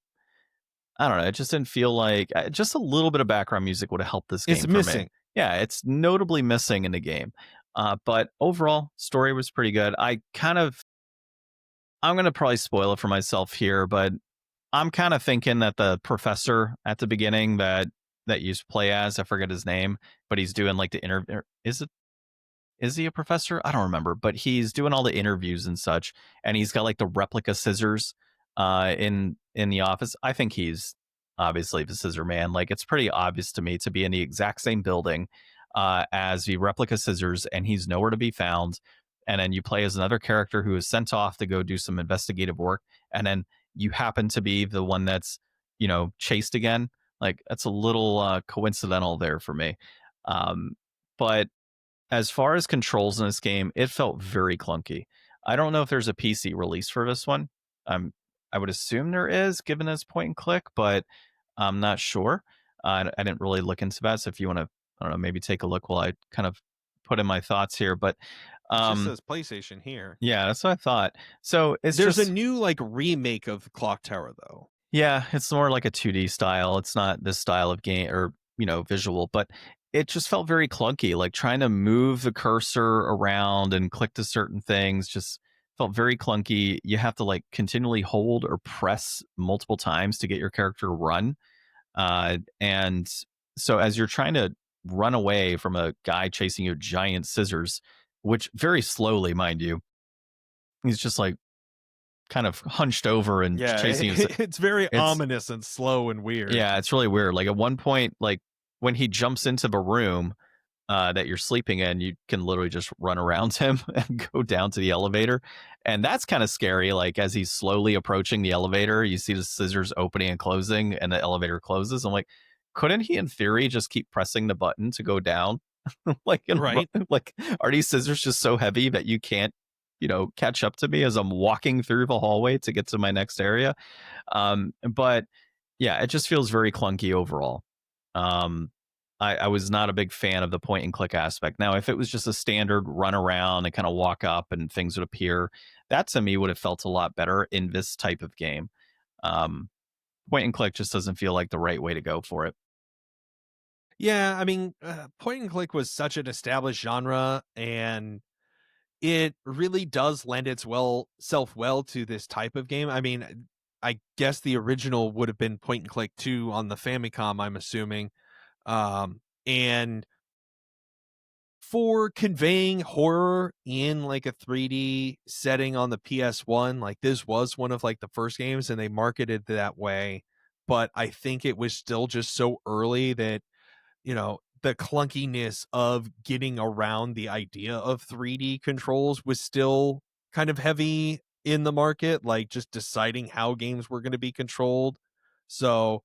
I don't know, it just didn't feel like just a little bit of background music would have helped this It's game for me. missing. Yeah, it's notably missing in the game. But overall, story was pretty good. I'm going to probably spoil it for myself here, but I'm kind of thinking that the professor at the beginning that you play as, I forget his name, but he's doing like the interview. Is he a professor? I don't remember, but he's doing all the interviews and such, and he's got like the replica scissors in the office. I think he's obviously the scissor man. Like it's pretty obvious to me to be in the exact same building as the replica scissors, and he's nowhere to be found. And then you play as another character who is sent off to go do some investigative work, and then you happen to be the one that's chased again. Like that's a little coincidental there for me. But as far as controls in this game, it felt very clunky. I don't know if there's a PC release for this one. I would assume there is, given it's point and click, but I'm not sure. I didn't really look into that. So if you want to, I don't know, maybe take a look while I kind of put in my thoughts here. But It just um, says PlayStation here. yeah, that's what I thought. So it's There's a just new like remake of Clock Tower though. yeah, it's more like a 2D style. It's not this style of game or, visual, but it just felt very clunky. Like trying to move the cursor around and click to certain things just felt very clunky. You have to like continually hold or press multiple times to get your character to run. And so as you're trying to run away from a guy chasing you with giant scissors, which very slowly, mind you, he's just like kind of hunched over and Yeah, chasing you. it's very It's ominous and slow and weird. Yeah, it's really weird. Like at one point, like when he jumps into the room that you're sleeping in, you can literally just run around him and go down to the elevator. And that's kind of scary. Like as he's slowly approaching the elevator, you see the scissors opening and closing, and the elevator closes. I'm like, couldn't he, in theory, just keep pressing the button to go down? like, Right. like, are these scissors just so heavy that you can't, catch up to me as I'm walking through the hallway to get to my next area? But yeah, it just feels very clunky overall. Um, I was not a big fan of the point and click aspect. Now, if it was just a standard run around and kind of walk up and things would appear, that to me would have felt a lot better in this type of game. Um, Point and click just doesn't feel like the right way to go for it. Yeah, I mean, point and click was such an established genre, and it really does lend its self well to this type of game. I mean, I guess the original would have been point and click 2 on the Famicom, I'm assuming. And for conveying horror in like a 3D setting on the PS1, like this was one of like the first games and they marketed that way. But I think it was still just so early that, the clunkiness of getting around the idea of 3D controls was still kind of heavy in the market, like just deciding how games were going to be controlled. So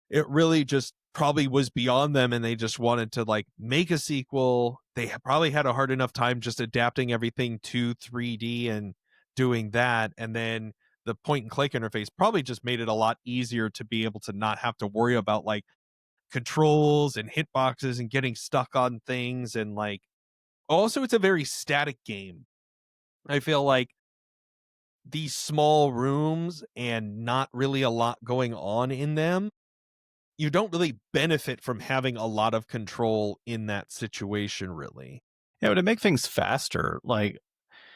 it really just probably was beyond them and they just wanted to like make a sequel. They probably had a hard enough time just adapting everything to 3D and doing that. And then the point and click interface probably just made it a lot easier to be able to not have to worry about like controls and hitboxes and getting stuck on things. And like, also, it's a very static game. I feel like these small rooms and not really a lot going on in them, you don't really benefit from having a lot of control in that situation, really. Yeah, would it make things faster? Like,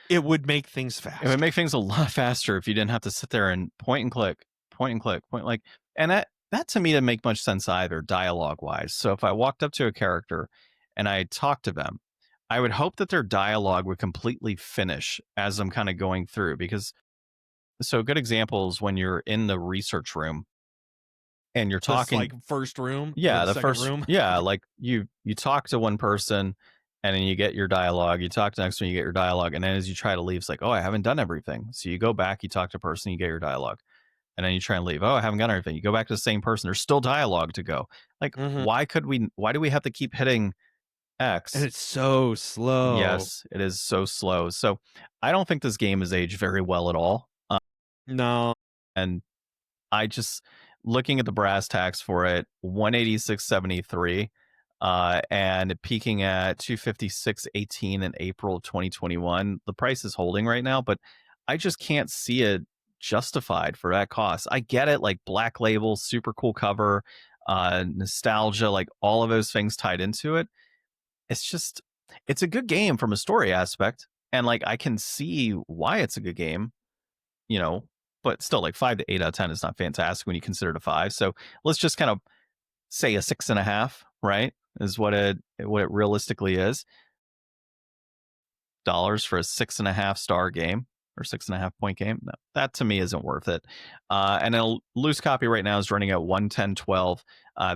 It would make things it would faster. make things a lot faster if you didn't have to sit there and point and click, point and click, point like, and that to me didn't make much sense either, dialogue wise. So if I walked up to a character and I talked to them, I would hope that their dialogue would completely finish as I'm kind of going through. Because so good examples when you're in the research room and you're This talking, like first room, yeah, or the second first, room. yeah, like you talk to one person and then you get your dialogue. You talk to the next one, you get your dialogue, and then as you try to leave, it's like, oh, I haven't done everything. So you go back, you talk to a person, you get your dialogue, and then you try and leave. Oh, I haven't got everything. You go back to the same person. There's still dialogue to go. Like, Mhm. why do we have to keep hitting And X? it's so slow. Yes, it is so slow. So I don't think this game is aged very well at all. No. And I just looking at the brass tacks for it, 186.73, and peaking at 256.18 in April 2021. The price is holding right now, but I just can't see it justified for that cost. I get it, like Black Label, super cool cover, nostalgia, like all of those things tied into it. It's just, it's a good game from a story aspect, and like I can see why it's a good game, you know, but still, like 5 to 8 out of 10 is not fantastic when you consider it a 5. So let's just kind of say a 6.5, right? Is what it realistically is. Dollars for a 6.5 star game or 6.5 point game. No, that to me isn't worth it. And a loose copy right now is running at 110.12.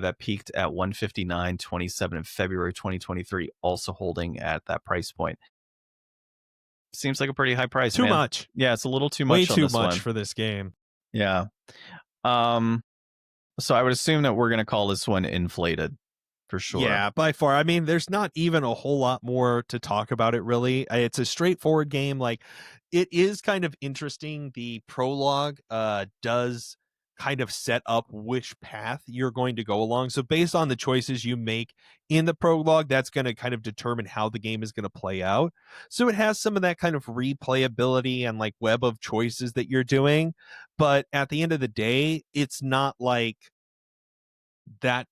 That peaked at 159.27 in February 2023, also holding at that price point. Seems like a pretty high price, Too man. much. Yeah, it's a little too Way much on too this much one. for this game. Yeah. So I would assume that we're going to call this one inflated for sure. Yeah, by far. I mean, there's not even a whole lot more to talk about it, really. It's a straightforward game. Like, it is kind of interesting. The prologue does kind of set up which path you're going to go along. So based on the choices you make in the prologue, that's going to kind of determine how the game is going to play out. So it has some of that kind of replayability and like web of choices that you're doing. But at the end of the day, it's not like that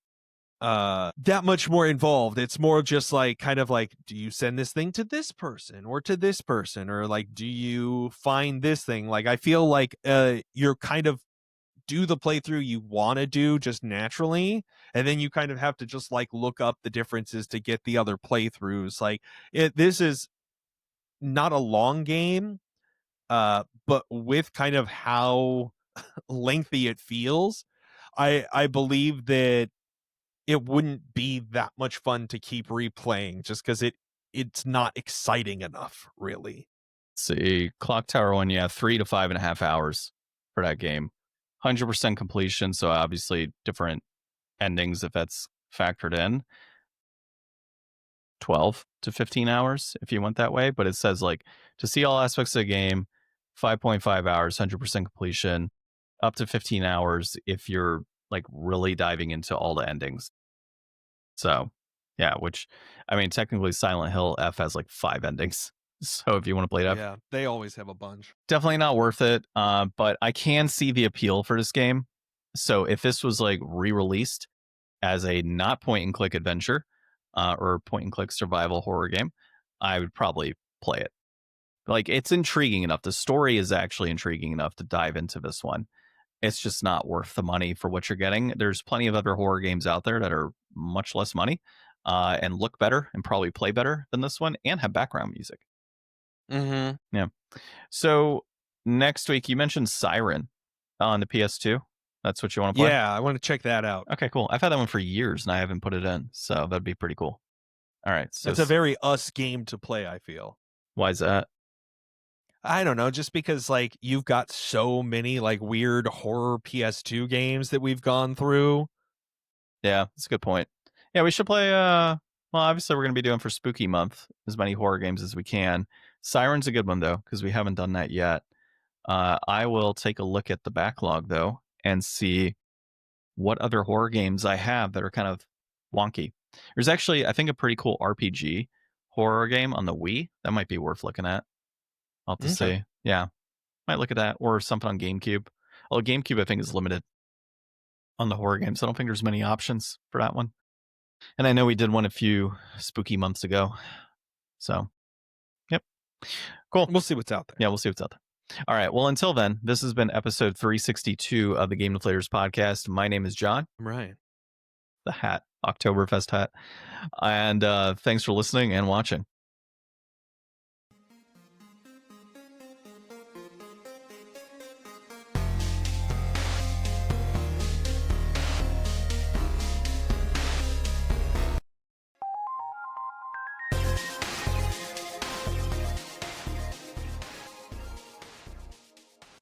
that much more involved. It's more just like kind of like, do you send this thing to this person or to this person, or like do you find this thing? Like I feel like you're kind of do the playthrough you want to do just naturally, and then you kind of have to just like look up the differences to get the other playthroughs. Like this is not a long game, but with kind of how lengthy it feels, I believe that it wouldn't be that much fun to keep replaying just because it's not exciting enough, really. See, Clock Tower one, yeah, 3 to 5.5 hours for that game. 100% completion, so obviously different endings if that's factored in. 12 to 15 hours if you went that way, but it says like to see all aspects of the game, 5.5 hours, 100% completion, up to 15 hours if you're like really diving into all the endings. So, yeah, which I mean, technically Silent Hill F has like 5 endings. So if you want to play it up, Yeah, they always have a bunch. definitely not worth it. But I can see the appeal for this game. So if this was like re-released as a not point and click adventure, or point and click survival horror game, I would probably play it. Like it's intriguing enough. The story is actually intriguing enough to dive into this one. It's just not worth the money for what you're getting. There's plenty of other horror games out there that are much less money, and look better and probably play better than this one and have background music. Mm-hmm. Yeah. So next week, you mentioned Siren on the PS2. That's what you want to play? Yeah, I want to check that out. Okay, cool. I've had that one for years and I haven't put it in, so that'd be pretty cool. All right. So It's a very us game to play, I feel. why is that? I don't know, just because like you've got so many like weird horror PS2 games that we've gone through. Yeah, that's a good point. Yeah, we should play. Well, obviously, we're going to be doing for Spooky Month as many horror games as we can. Siren's a good one, though, because we haven't done that yet. I will take a look at the backlog, though, and see what other horror games I have that are kind of wonky. There's actually, I think, a pretty cool RPG horror game on the Wii. That might be worth looking at. I'll have to see. Yeah, might look at that. Or something on GameCube. Although GameCube, I think, is limited on the horror games. I don't think there's many options for that one. And I know we did one a few spooky months ago. So, yep. Cool. We'll see what's out there. Yeah, we'll see what's out there. All right. Well, until then, this has been episode 362 of the Game Deflators Podcast. My name is John. I'm Ryan. The hat, Oktoberfest hat. And thanks for listening and watching.